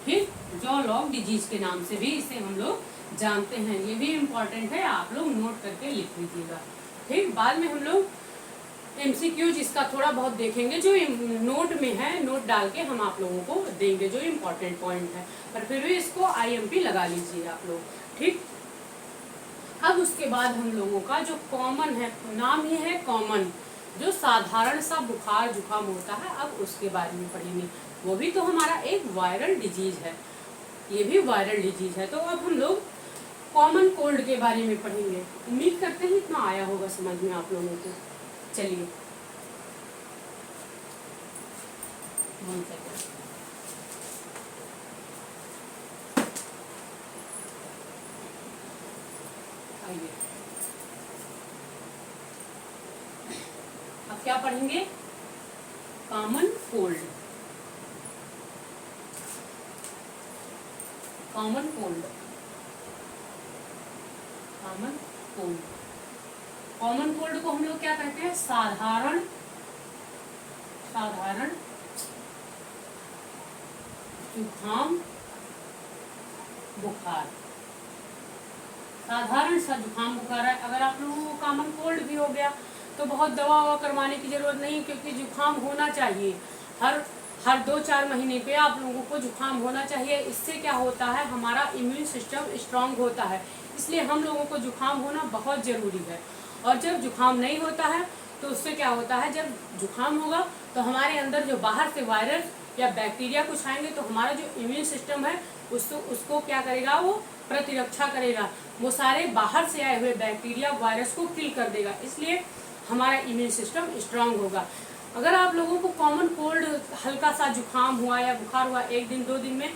ठीक, जॉ लॉक डिजीज के नाम से भी इसे हम लोग जानते हैं। ये भी इम्पोर्टेंट है, आप लोग नोट करके लिख लीजिएगा। ठीक, बाद में हम लोग MCQ इसका थोड़ा बहुत देखेंगे, जो नोट में है, नोट डाल के हम आप लोगों को देंगे जो इम्पोर्टेंट पॉइंट है, पर फिर भी इसको IMP लगा लीजिए आप लोग। ठीक, अब उसके बाद हम लोगों का जो कॉमन है, नाम ही है कॉमन, जो साधारण सा बुखार जुकाम होता है, अब उसके बारे में पढ़ेंगे। वो भी तो हमारा एक वायरल डिजीज है, ये भी वायरल डिजीज है। तो अब हम लोग कॉमन कोल्ड के बारे में पढ़ेंगे। उम्मीद करते हैं इतना आया होगा समझ में आप लोगों को। चलिए, आइए अब क्या पढ़ेंगे, common cold. Common cold, common cold, common cold को हम लोग क्या कहते हैं, साधारण जुकाम बुखार। साधारण सा जुकाम बुखार है। अगर आप लोगों को कॉमन कोल्ड भी हो गया तो बहुत दवा ववा करवाने की जरूरत नहीं, क्योंकि जुकाम होना चाहिए हर 2-4 महीने पे आप लोगों को जुकाम होना चाहिए। इससे क्या होता है, हमारा इम्यून सिस्टम स्ट्रांग होता है, इसलिए हम लोगों को जुकाम होना बहुत ज़रूरी है। और जब जुकाम नहीं होता है तो उससे क्या होता है, जब जुकाम होगा तो हमारे अंदर जो बाहर से वायरस या बैक्टीरिया कुछ आएंगे तो हमारा जो इम्यून सिस्टम है उसको क्या करेगा, वो प्रतिरक्षा करेगा, वो सारे बाहर से आए हुए बैक्टीरिया वायरस को किल कर देगा, इसलिए हमारा इम्यून सिस्टम स्ट्रांग होगा। अगर आप लोगों को कॉमन कोल्ड, हल्का सा जुकाम हुआ या बुखार हुआ 1 दिन 2 दिन में,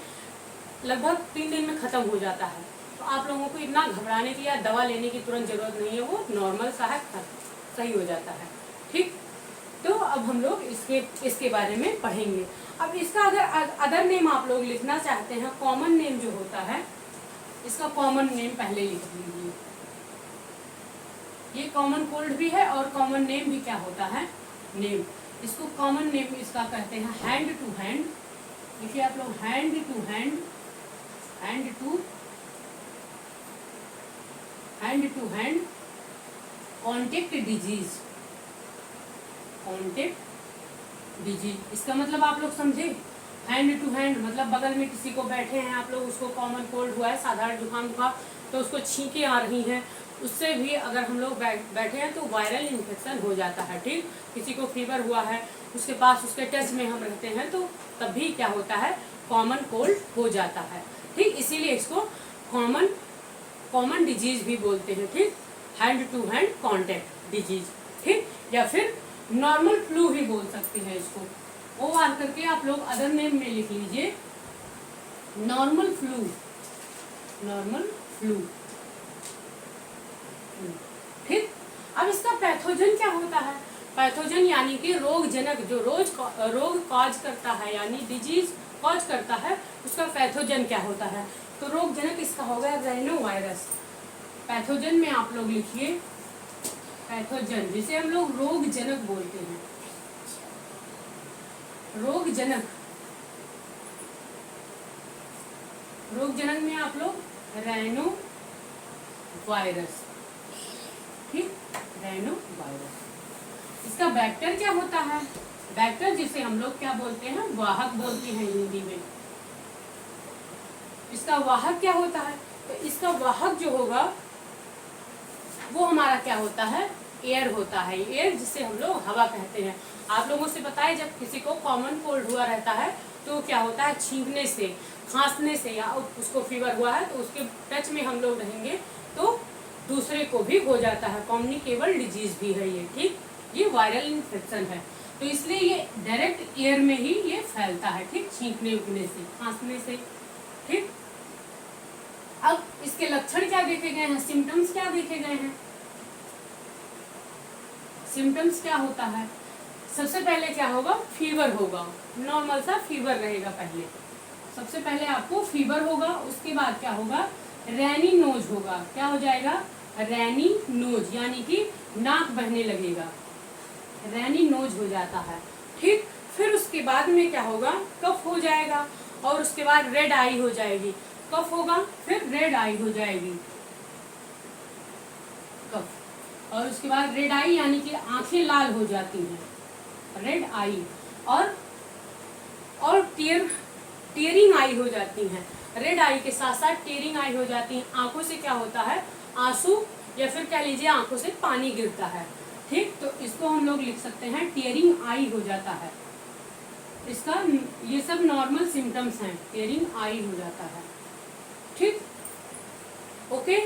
लगभग 3 दिन में ख़त्म हो जाता है, तो आप लोगों को इतना घबराने की या दवा लेने की तुरंत ज़रूरत नहीं है, वो नॉर्मल सा है, सही हो जाता है। ठीक, तो अब हम लोग इसके बारे में पढ़ेंगे। अब इसका अगर अदर नेम आप लोग लिखना चाहते हैं, कॉमन नेम जो होता है, इसका कॉमन नेम पहले लिख लीजिए। ये कॉमन कोल्ड भी है और कॉमन नेम भी क्या होता है, नेम। इसको कॉमन नेम इसका कहते हैं हैंड टू हैंड। देखिए आप लोग, hand to hand, hand to hand contact disease, contact disease. इसका मतलब आप लोग समझे, हैंड टू हैंड मतलब बगल में किसी को बैठे हैं आप लोग, उसको कॉमन कोल्ड हुआ है, साधारण जुकाम हुआ, तो उसको छींके आ रही हैं, उससे भी अगर हम लोग बैठे हैं तो वायरल इन्फेक्शन हो जाता है। ठीक, किसी को फीवर हुआ है, उसके पास उसके टच में हम रहते हैं तो तब भी क्या होता है, कॉमन कोल्ड हो जाता है। ठीक, इसीलिए इसको कॉमन डिजीज भी बोलते हैं। ठीक, hand to hand contact disease. ठीक, या फिर नॉर्मल फ्लू भी बोल सकते हैं इसको, वो बात करके आप लोग अदर नेम में लिख लीजिए, नॉर्मल फ्लू, नॉर्मल फ्लू। ठीक, अब इसका पैथोजन क्या होता है, पैथोजन यानी कि रोगजनक, जो रोग कॉज करता है, यानी डिजीज कॉज करता है, उसका पैथोजन क्या होता है। तो रोगजनक इसका होगा राइनो वायरस। पैथोजन में आप लोग लिखिए पैथोजन, जिसे हम लोग रोगजनक बोलते हैं, रोगजनक। रोगजनक में आप लोग राइनो वायरस। ठीक, राइनो वायरस। इसका वेक्टर क्या होता है, वेक्टर जिसे हम लोग क्या बोलते हैं, वाहक बोलते हैं हिंदी में। इसका वाहक क्या होता है, तो इसका वाहक जो होगा वो हमारा क्या होता है, एयर होता है। एयर जिसे हम लोग हवा कहते हैं। आप लोगों से पता है, जब किसी को कॉमन कोल्ड हुआ रहता है तो क्या होता है, छींकने से, खांसने से, या उसको फीवर हुआ है तो उसके टच में हम लोग रहेंगे तो दूसरे को भी हो जाता है, कम्युनिकेबल डिजीज भी है ये, ठीक। ये वायरल इन्फेक्शन है, तो इसलिए ये डायरेक्ट एयर में ही ये फैलता है, ठीक, छींकने उगने से, खांसने से, ठीक। अब इसके लक्षण क्या देखे गए हैं, सिम्टम्स क्या देखे गए हैं। सिम्टम्स क्या होता है, सबसे पहले क्या होगा, फीवर होगा, नॉर्मल सा फीवर रहेगा पहले, सबसे पहले आपको फीवर होगा। उसके बाद क्या होगा, रैनी नोज होगा, क्या हो जाएगा, रैनी नोज, यानी कि नाक बहने लगेगा, रैनी नोज हो जाता है, ठीक। फिर उसके बाद में क्या होगा, कफ हो जाएगा, और उसके बाद रेड आई हो जाएगी, कफ होगा फिर रेड आई हो जाएगी, कफ, और उसके बाद रेड आई यानी कि आंखें लाल हो जाती हैं, रेड आई, और टीयरिंग आई हो जाती हैं, रेड आई के साथ साथ टीयरिंग आई हो जाती है, आंखों से क्या होता है, आंसू, या फिर कह लीजिए आंखों से पानी गिरता है, ठीक। तो इसको हम लोग लिख सकते हैं टीयरिंग आई हो जाता है, इसका ये सब नॉर्मल सिम्टम्स हैं, टीयरिंग आई हो जाता है, ठीक, ओके।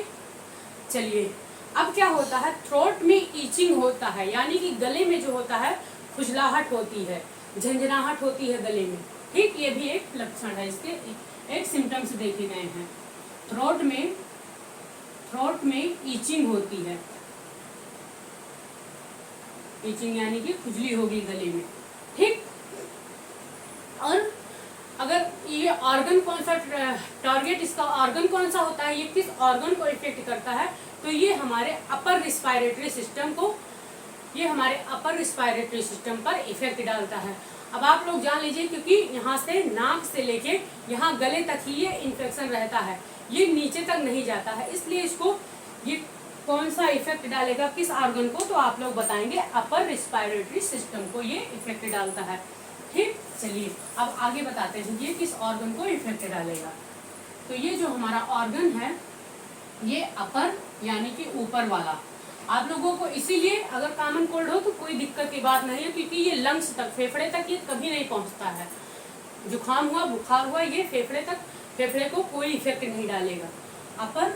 चलिए, अब क्या होता है, थ्रोट में ईचिंग होता है, यानी कि गले में जो होता है खुजलाहट होती है, झंझनाहट होती है गले में, ठीक। ये भी एक लक्षण है, इसके एक सिम्टम्स देखे गए हैं। थ्रोट में ईचिंग होती है, ईचिंग यानी कि खुजली होगी गले में, ठीक। और अगर ये ऑर्गन कौन सा, टारगेट इसका ऑर्गन कौन सा होता है, ये किस ऑर्गन को इफेक्ट करता है, तो ये हमारे अपर रिस्पायरेटरी सिस्टम को, ये हमारे अपर रिस्पायरेटरी सिस्टम पर इफेक्ट डालता है। अब आप लोग जान लीजिए, क्योंकि यहाँ से नाक से लेके यहाँ गले तक ही ये इन्फेक्शन रहता है, ये नीचे तक नहीं जाता है, इसलिए इसको ये कौन सा इफेक्ट डालेगा किस ऑर्गन को, तो आप लोग बताएंगे अपर रिस्पायरेटरी सिस्टम को ये इफेक्ट डालता है, ठीक। चलिए अब आगे बताते हैं ये किस ऑर्गन को इफेक्ट डालेगा। तो ये जो हमारा ऑर्गन है ये अपर यानी कि ऊपर वाला, आप लोगों को इसीलिए अगर कॉमन कोल्ड हो तो कोई दिक्कत की बात नहीं है, क्योंकि ये लंग्स तक, फेफड़े तक ये कभी नहीं पहुंचता है, जुकाम हुआ बुखार हुआ ये फेफड़े तक, फेफड़े को कोई इफेक्ट नहीं डालेगा। अपर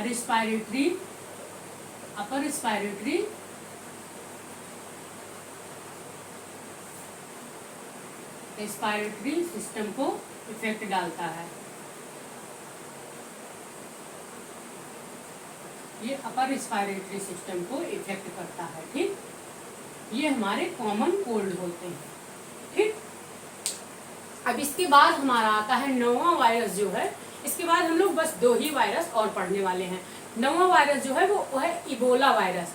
रिस्पायरेटरी सिस्टम को इफेक्ट डालता है, ये अपर रिस्पायरेटरी सिस्टम को इफेक्ट करता है, ठीक। ये हमारे कॉमन कोल्ड होते हैं, ठीक। अब इसके बाद हमारा आता है नोवा वायरस जो है, इसके बाद हम लोग बस 2 ही वायरस और पढ़ने वाले हैं। नोवा वायरस जो है वो है इबोला वायरस।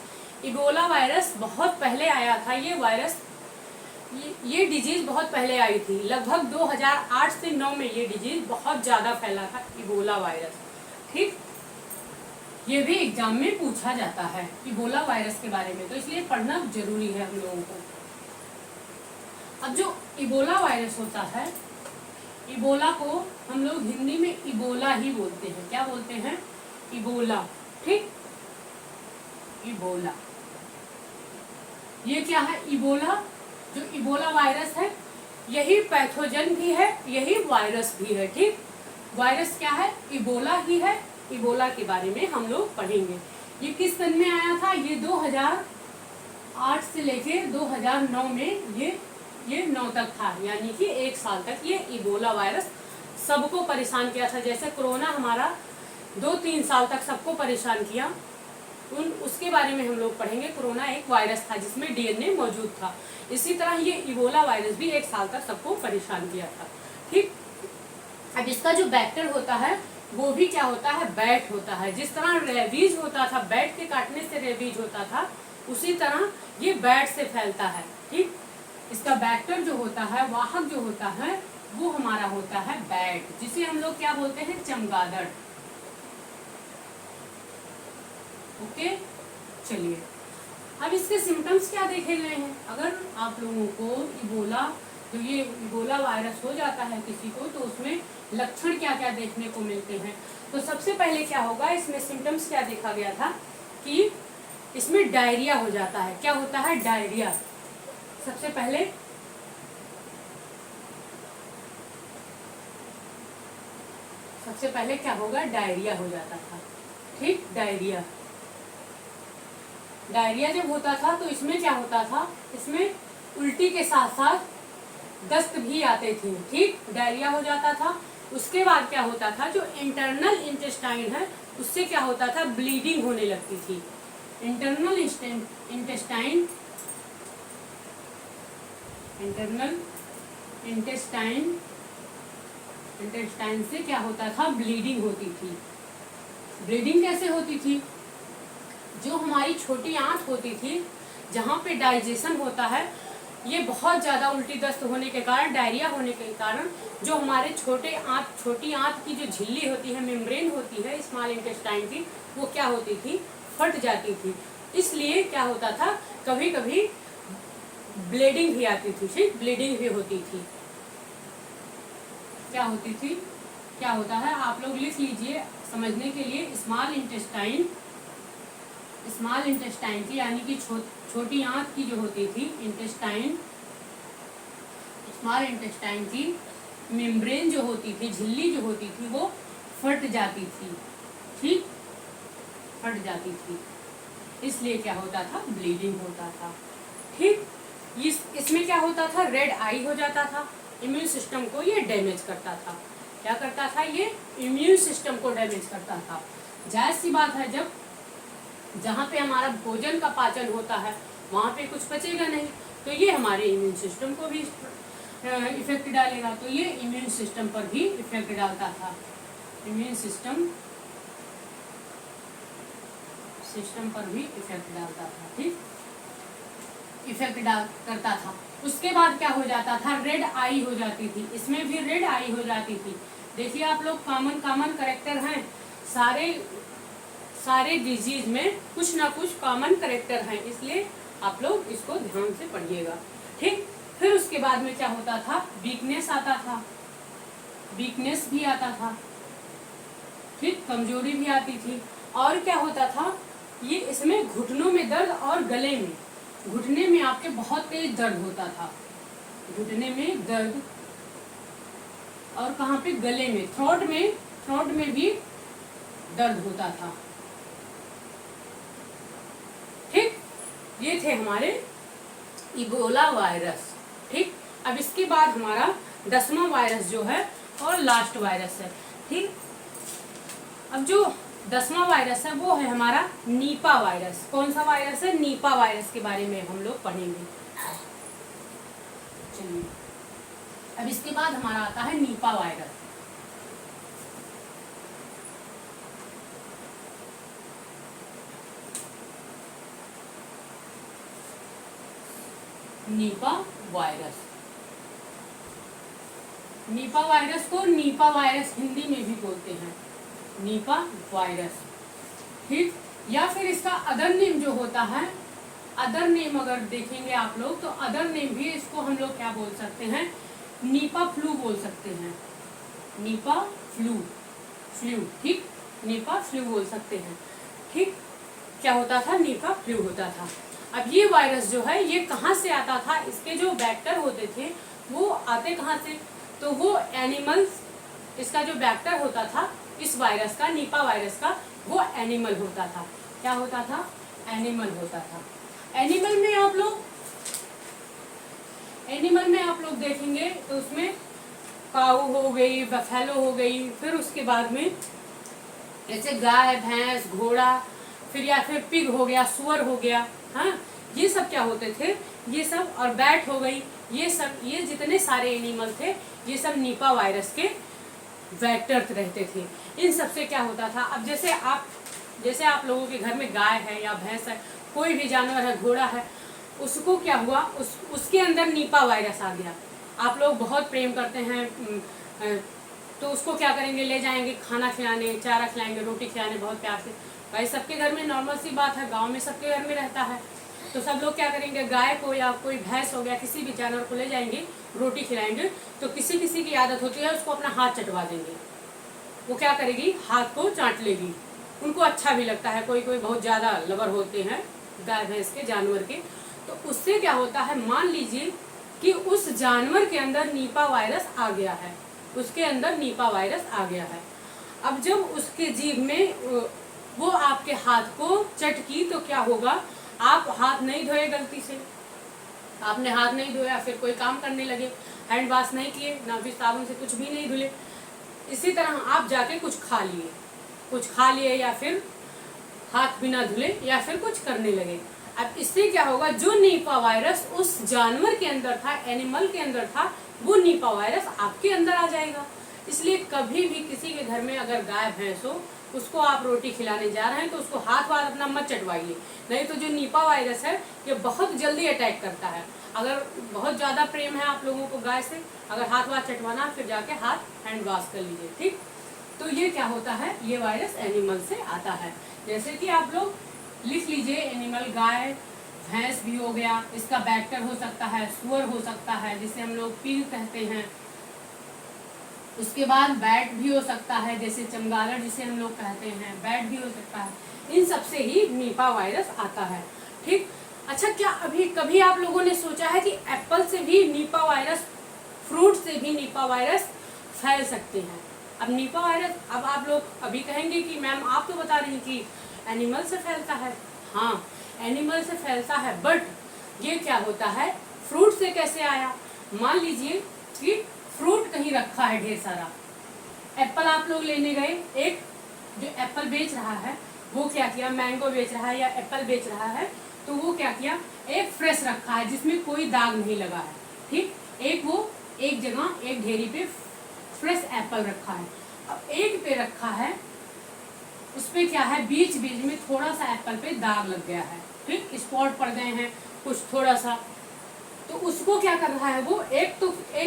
इबोला वायरस बहुत पहले आया था, ये वायरस, ये डिजीज बहुत पहले आई थी, लगभग 2008 से 9 में ये डिजीज बहुत ज्यादा फैला था, इबोला वायरस, ठीक। ये भी एग्जाम में पूछा जाता है इबोला वायरस के बारे में, तो इसलिए पढ़ना जरूरी है हम लोगों को। अब जो इबोला वायरस होता है, इबोला को हम लोग हिंदी में इबोला ही बोलते हैं, क्या बोलते हैं, इबोला, ठीक। इबोला, ये क्या है, इबोला, जो इबोला वायरस है यही पैथोजन भी है, यही वायरस भी है, ठीक। वायरस क्या है, इबोला ही है, इबोला के बारे में हम लोग पढ़ेंगे। ये किस सन में आया था, ये 2008 से लेके 2009 में ये 9 तक था, यानी कि 1 साल तक ये इबोला वायरस सबको परेशान किया था। जैसे कोरोना हमारा 2-3 साल तक सबको परेशान किया, उसके बारे में हम लोग पढ़ेंगे। कोरोना एक वायरस था जिसमें डीएनए मौजूद था, इसी तरह ये इबोला वायरस भी 1 साल तक सबको परेशान किया था, ठीक। अब इसका जो वेक्टर होता है वो भी क्या होता है, बैट होता है। जिस तरह रेबीज होता था, बैट के काटने से रेबीज होता था, उसी तरह ये बैट से फैलता है, ठीक। इसका वेक्टर जो होता है, वाहक जो होता है, वो हमारा होता है बैट, जिसे हम लोग क्या बोलते हैं, चमगादड़, ओके। चलिए अब इसके सिम्टम्स क्या देखे गए हैं। अगर आप लोगों को इबोला, जो ये इबोला वायरस हो जाता है किसी को, तो उसमें लक्षण क्या क्या देखने को मिलते हैं। तो सबसे पहले क्या होगा, इसमें सिम्टम्स क्या देखा गया था कि इसमें डायरिया हो जाता है। क्या होता है, डायरिया। सबसे पहले क्या होगा, डायरिया हो जाता था, ठीक, डायरिया। डायरिया जब होता था तो इसमें क्या होता था, इसमें उल्टी के साथ साथ दस्त भी आते थे, ठीक, डायरिया हो जाता था। उसके बाद क्या होता था, जो इंटरनल इंटेस्टाइन है उससे क्या होता था, ब्लीडिंग होने लगती थी। इंटरनल इंटेस्टाइन इंटेस्टाइन से क्या होता था, ब्लीडिंग होती थी। ब्लीडिंग कैसे होती थी, जो हमारी छोटी आंत होती थी जहाँ पे डाइजेशन होता है, ये बहुत ज़्यादा उल्टी दस्त होने के कारण, डायरिया होने के कारण जो हमारे छोटी आंत की जो झिल्ली होती है, मेम्ब्रेन होती है स्मॉल इंटेस्टाइन की, वो क्या होती थी, फट जाती थी। इसलिए क्या होता था, कभी कभी ब्लीडिंग भी आती थी, ठीक, ब्लीडिंग भी होती थी। क्या होती थी, क्या होता है, आप लोग लिख लीजिए समझने के लिए। स्मॉल इंटेस्टाइन की यानी कि छोटी आंत की जो होती थी स्मॉल इंटेस्टाइन की मेम्ब्रेन जो होती थी, झिल्ली जो होती थी, वो फट जाती थी, ठीक, फट जाती थी। इसलिए क्या होता था, ब्लीडिंग होता था, ठीक। इसमें क्या होता था, रेड आई हो जाता था। इम्यून सिस्टम को ये डैमेज करता था। क्या करता था, ये इम्यून सिस्टम को डैमेज करता था। जाहिर सी बात है, जब जहाँ पे हमारा भोजन का पाचन होता है वहाँ पे कुछ बचेगा नहीं, तो ये हमारे इम्यून सिस्टम को भी इफेक्ट डालेगा। तो ये इम्यून सिस्टम पर भी इफेक्ट डालता था, इम्यून सिस्टम पर भी इफेक्ट डालता था, ठीक, इफेक्ट करता था। उसके बाद क्या हो जाता था, रेड आई हो जाती थी। इसमें भी रेड आई हो जाती थी। देखिए आप लोग, कॉमन करेक्टर हैं, सारे डिजीज में कुछ ना कुछ कॉमन करेक्टर हैं, इसलिए आप लोग इसको ध्यान से पढ़िएगा, ठीक। फिर उसके बाद में क्या होता था, वीकनेस आता था, वीकनेस भी आता था, ठीक, कमजोरी भी आती थी। और क्या होता था, ये इसमें घुटनों में दर्द और गले में, घुटने में आपके बहुत तेज दर्द होता था, घुटने में दर्द, और कहाँ पे, गले में, थ्रोट में भी दर्द होता था, ठीक। ये थे हमारे इबोला वायरस, ठीक। अब इसके बाद हमारा 10वां वायरस जो है और लास्ट वायरस है, ठीक। अब जो 10वां वायरस है वो है हमारा नीपा वायरस। कौन सा वायरस है, नीपा वायरस के बारे में हम लोग पढ़ेंगे। चलिए, अब इसके बाद हमारा आता है नीपा वायरस। नीपा वायरस को नीपा वायरस हिंदी में भी बोलते हैं, नीपा वायरस, ठीक। या फिर इसका अदर नेम जो होता है, अदर नेम अगर देखेंगे आप लोग, तो अदर नेम भी इसको हम लोग क्या बोल सकते हैं, नीपा फ्लू बोल सकते हैं, नीपा फ्लू, ठीक, नीपा फ्लू बोल सकते हैं, ठीक। क्या होता था, नीपा फ्लू होता था। अब ये वायरस जो है, ये कहाँ से आता था, इसके जो वेक्टर होते थे वो आते कहाँ से, तो वो एनिमल्स, इसका जो वेक्टर होता था इस वायरस का, नीपा वायरस का, वो एनिमल होता था। क्या होता था, एनिमल होता था। एनिमल में आप लोग देखेंगे तो उसमें काऊ हो गई, बफेलो हो गई, फिर उसके बाद में जैसे गाय, भैंस, घोड़ा, फिर या फिर पिग हो गया, सुअर हो गया, हाँ, ये सब क्या होते थे, ये सब, और बैट हो गई, ये सब, ये जितने सारे एनिमल थे, ये सब नीपा वायरस के वेक्टर रहते थे। इन सब से क्या होता था, अब जैसे आप लोगों के घर में गाय है या भैंस है, कोई भी जानवर है, घोड़ा है, उसको क्या हुआ, उसके अंदर नीपा वायरस आ गया। आप लोग बहुत प्रेम करते हैं, तो उसको क्या करेंगे, ले जाएंगे खाना खिलाने, चारा खिलाएंगे, रोटी खिलाने, बहुत प्यार से। भाई सबके घर में नॉर्मल सी बात है, गांव में सबके घर में रहता है, तो सब लोग क्या करेंगे, गाय को या कोई भैंस हो गया, किसी भी जानवर को ले जाएंगे, रोटी खिलाएंगे, तो किसी किसी की आदत होती है उसको अपना हाथ चटवा देंगे। वो क्या करेगी, हाथ को चाट लेगी। उनको अच्छा भी लगता है, कोई कोई बहुत ज़्यादा लवर होते हैं गाय भैंस के, जानवर के, तो उससे क्या होता है, मान लीजिए कि उस जानवर के अंदर नीपा वायरस आ गया है, उसके अंदर नीपा वायरस आ गया है। अब जब उसके जीभ में वो आपके हाथ को चटकी, तो क्या होगा, आप हाथ नहीं धोए गलती से, आपने हाथ नहीं धोया, फिर कोई काम करने लगे, हैंड वॉश नहीं किए, ना फिर साबुन से कुछ भी नहीं धुले, इसी तरह आप जाके कुछ खा लिए या फिर हाथ बिना धुले या फिर कुछ करने लगे। अब इससे क्या होगा, जो नीपा वायरस उस जानवर के अंदर था, एनिमल के अंदर था, वो नीपा वायरस आपके अंदर आ जाएगा। इसलिए कभी भी किसी के घर में अगर गाय भैंस हो, उसको आप रोटी खिलाने जा रहे हैं तो उसको हाथ वाथ अपना मत चटवाइए, नहीं तो जो नीपा वायरस है ये बहुत जल्दी अटैक करता है। अगर बहुत ज़्यादा प्रेम है आप लोगों को गाय से, अगर हाथ वाथ चटवाना फिर जाके हाथ हैंड वॉश कर लीजिए, ठीक। तो ये क्या होता है, ये वायरस एनिमल से आता है। जैसे कि आप लोग लिख लीजिए, एनिमल गाय भैंस भी हो गया, इसका बैक्टर हो सकता है, सुअर हो सकता है जिसे हम लोग पिग कहते हैं, उसके बाद बैट भी हो सकता है, जैसे चमगादड़ जिसे हम लोग कहते हैं, बैट भी हो सकता है। इन सब से ही नीपा वायरस आता है, ठीक। अच्छा, क्या अभी कभी आप लोगों ने सोचा है कि एप्पल से भी नीपा वायरस, फ्रूट से भी नीपा वायरस फैल सकते हैं? अब नीपा वायरस, अब आप लोग अभी कहेंगे कि मैम आप तो बता रही कि एनिमल से फैलता है। हाँ, एनिमल से फैलता है, बट ये क्या होता है, फ्रूट से कैसे आया? मान लीजिए कि फ्रूट कहीं रखा है ढेर सारा, एप्पल आप लोग लेने गए, एक जो एप्पल बेच रहा है वो क्या किया, मैंगो बेच रहा है या एप्पल बेच रहा है, तो वो क्या किया, एक फ्रेश रखा है जिसमें कोई दाग नहीं लगा है, ठीक। एक वो एक जगह एक ढेरी पे फ्रेश एप्पल रखा है। अब एक पे रखा है, उस पे क्या है, बीच बीच में थोड़ा सा एप्पल पे दाग लग गया है, ठीक, स्पॉट पड़ गए हैं कुछ थोड़ा सा, तो उसको क्या कर रहा है वो, एक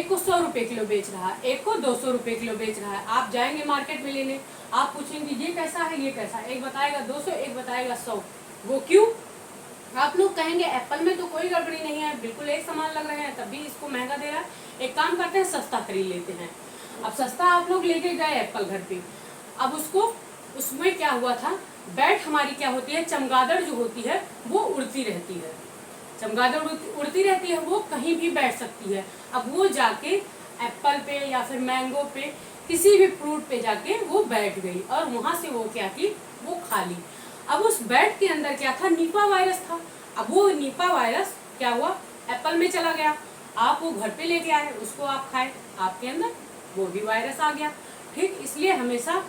को 100 रुपए किलो बेच रहा है, एक को 200 रुपए किलो बेच रहा है। आप जाएंगे मार्केट में लेने, आप पूछेंगे ये कैसा है, ये कैसा है, एक बताएगा 200, एक बताएगा 100। वो क्यों? आप लोग कहेंगे एप्पल में तो कोई गड़बड़ी नहीं है, बिल्कुल एक समान लग रहे हैं, तब भी इसको महंगा दे रहा है। एक काम करते हैं, सस्ता खरीद लेते हैं। अब सस्ता आप लोग लेके गए एप्पल घर पे, अब उसमें क्या हुआ था, बैट हमारी क्या होती है, चमगादड़ जो होती है वो उड़ती रहती है, चमगादड़ उड़ती रहती है, वो कहीं भी बैठ सकती है। अब वो जाके एप्पल पे या फिर मैंगो पे, किसी भी फ्रूट पे जाके वो बैठ गई और वहां से वो क्या की, वो खा ली। अब उस बैट के अंदर क्या था, नीपा वायरस था। अब वो नीपा वायरस क्या हुआ, एप्पल में चला गया, आप वो घर पे लेके आए, उसको आप खाए, आपके अंदर वो भी वायरस आ गया, ठीक। इसलिए हमेशा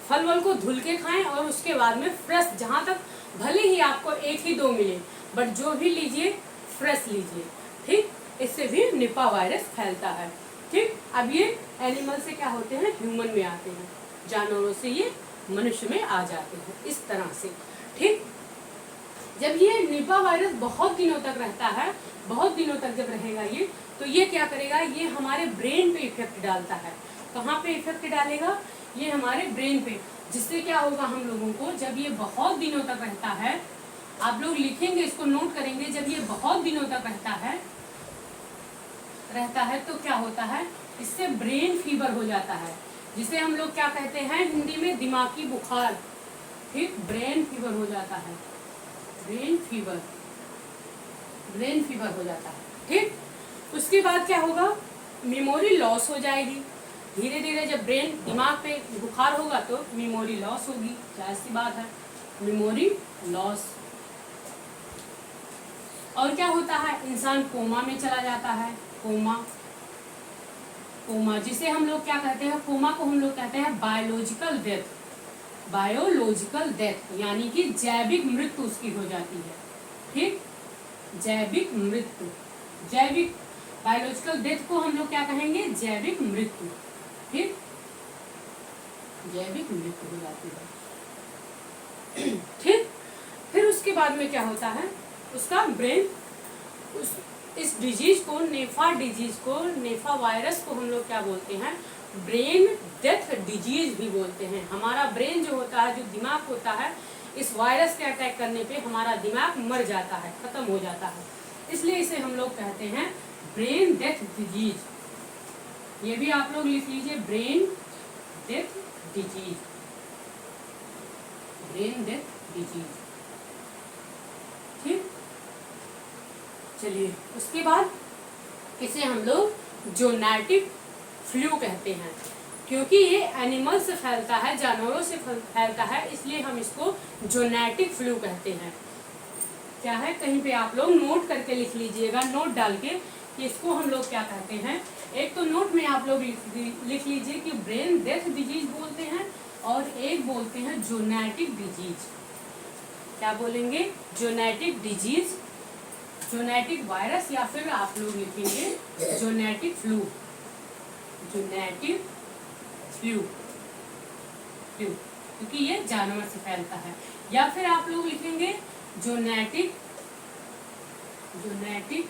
फल वल को धुल के खाएं और उसके बाद में फ्रेश, जहाँ तक भले ही आपको 1 ही 2 मिले, बट जो भी लीजिए फ्रेश लीजिए, ठीक। इससे भी निपा वायरस फैलता है, ठीक। अब ये एनिमल से क्या होते हैं, ह्यूमन में आते हैं, जानवरों से ये मनुष्य में आ जाते हैं, इस तरह से, ठीक। जब ये निपा वायरस बहुत दिनों तक रहता है, बहुत दिनों तक जब रहेगा ये, तो ये क्या करेगा, ये हमारे ब्रेन पे इफेक्ट डालता है। कहाँ पे इफेक्ट डालेगा, ये हमारे ब्रेन पे, जिससे क्या होगा हम लोगों को, जब ये बहुत दिनों तक रहता है, आप लोग लिखेंगे, इसको नोट करेंगे, जब ये बहुत दिनों तक रहता है तो क्या होता है, इससे ब्रेन फीवर हो जाता है, जिसे हम लोग क्या कहते हैं हिंदी में, दिमागी बुखार, ठीक। ब्रेन फीवर हो जाता है, ब्रेन फीवर हो जाता है, ठीक। उसके बाद क्या होगा, मेमोरी लॉस हो जाएगी, धीरे धीरे जब ब्रेन, दिमाग पे बुखार होगा तो मेमोरी लॉस होगी, जाहिर सी बात है, मेमोरी लॉस। और क्या होता है, इंसान कोमा में चला जाता है, कोमा जिसे हम लोग क्या कहते हैं, कोमा को हम लोग कहते हैं बायोलॉजिकल डेथ, यानी कि जैविक मृत्यु उसकी हो जाती है, ठीक। जैविक मृत्यु, बायोलॉजिकल डेथ को हम लोग क्या कहेंगे, जैविक मृत्यु, ठीक। जैविक मृत्यु हो जाती है, ठीक। फिर उसके बाद में क्या होता है, उसका ब्रेन, इस डिजीज को, नेफा वायरस को हम लोग क्या बोलते हैं, ब्रेन डेथ डिजीज भी बोलते हैं। हमारा ब्रेन जो होता है, जो दिमाग होता है, इस वायरस के अटैक करने पे हमारा दिमाग मर जाता है, खत्म हो जाता है, इसलिए इसे हम लोग कहते हैं ब्रेन डेथ डिजीज। ये भी आप लोग लिख लीजिए, ब्रेन डेथ डिजीज, ठीक। चलिए, उसके बाद इसे हम लोग ज़ूनोटिक फ्लू कहते हैं, क्योंकि ये एनिमल से फैलता है, जानवरों से फैलता है, इसलिए हम इसको ज़ूनोटिक फ्लू कहते हैं। क्या है, कहीं पे आप लोग नोट करके लिख लीजिएगा, नोट डाल के कि इसको हम लोग क्या कहते हैं। एक तो नोट में आप लोग लिख लीजिए कि ब्रेन डेथ डिजीज बोलते हैं, और एक बोलते हैं जोनेटिक डिजीज। क्या बोलेंगे? जोनेटिक डिजीज, जोनेटिक वायरस, या फिर आप लोग लिखेंगे जोनेटिक फ्लू, जोनेटिक फ्लू, फ्लू क्योंकि ये जानवर से फैलता है। या फिर आप लोग लिखेंगे जोनेटिक, जोनेटिक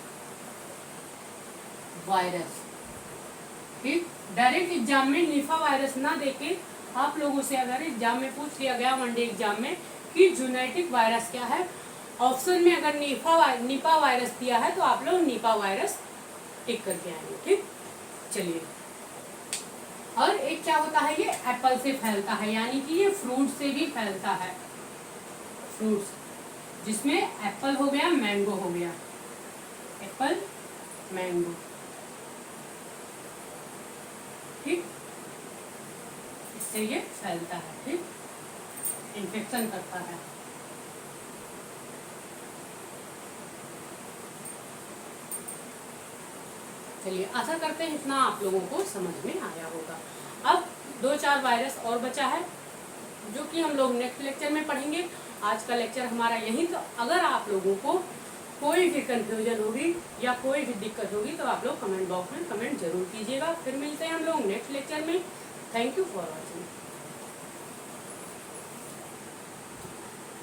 वायरस। ठीक, डायरेक्ट एग्जाम में निफा वायरस ना देके आप लोगों से अगर एग्जाम में पूछ लिया गया वनडे एग्जाम में कि जोनेटिक वायरस क्या है, ऑप्शन में अगर निपा वायरस दिया है तो आप लोग निपा वायरस टिक करके आएंगे। ठीक, चलिए। और एक क्या होता है, ये एप्पल से फैलता है, यानी कि ये फ्रूट से भी फैलता है। फ्रूट्स जिसमें एप्पल हो गया, मैंगो हो गया, एप्पल मैंगो। ठीक, इससे ये फैलता है। ठीक, इन्फेक्शन करता है। चलिए, आशा करते हैं इतना आप लोगों को समझ में आया होगा। अब 2-4 वायरस और बचा है जो कि हम लोग नेक्स्ट लेक्चर में पढ़ेंगे। आज का लेक्चर हमारा यही। तो अगर आप लोगों को कोई भी कंफ्यूजन होगी या कोई भी दिक्कत होगी तो आप लोग कमेंट बॉक्स में कमेंट जरूर कीजिएगा। फिर मिलते हैं हम लोग नेक्स्ट लेक्चर में। Thank you for watching.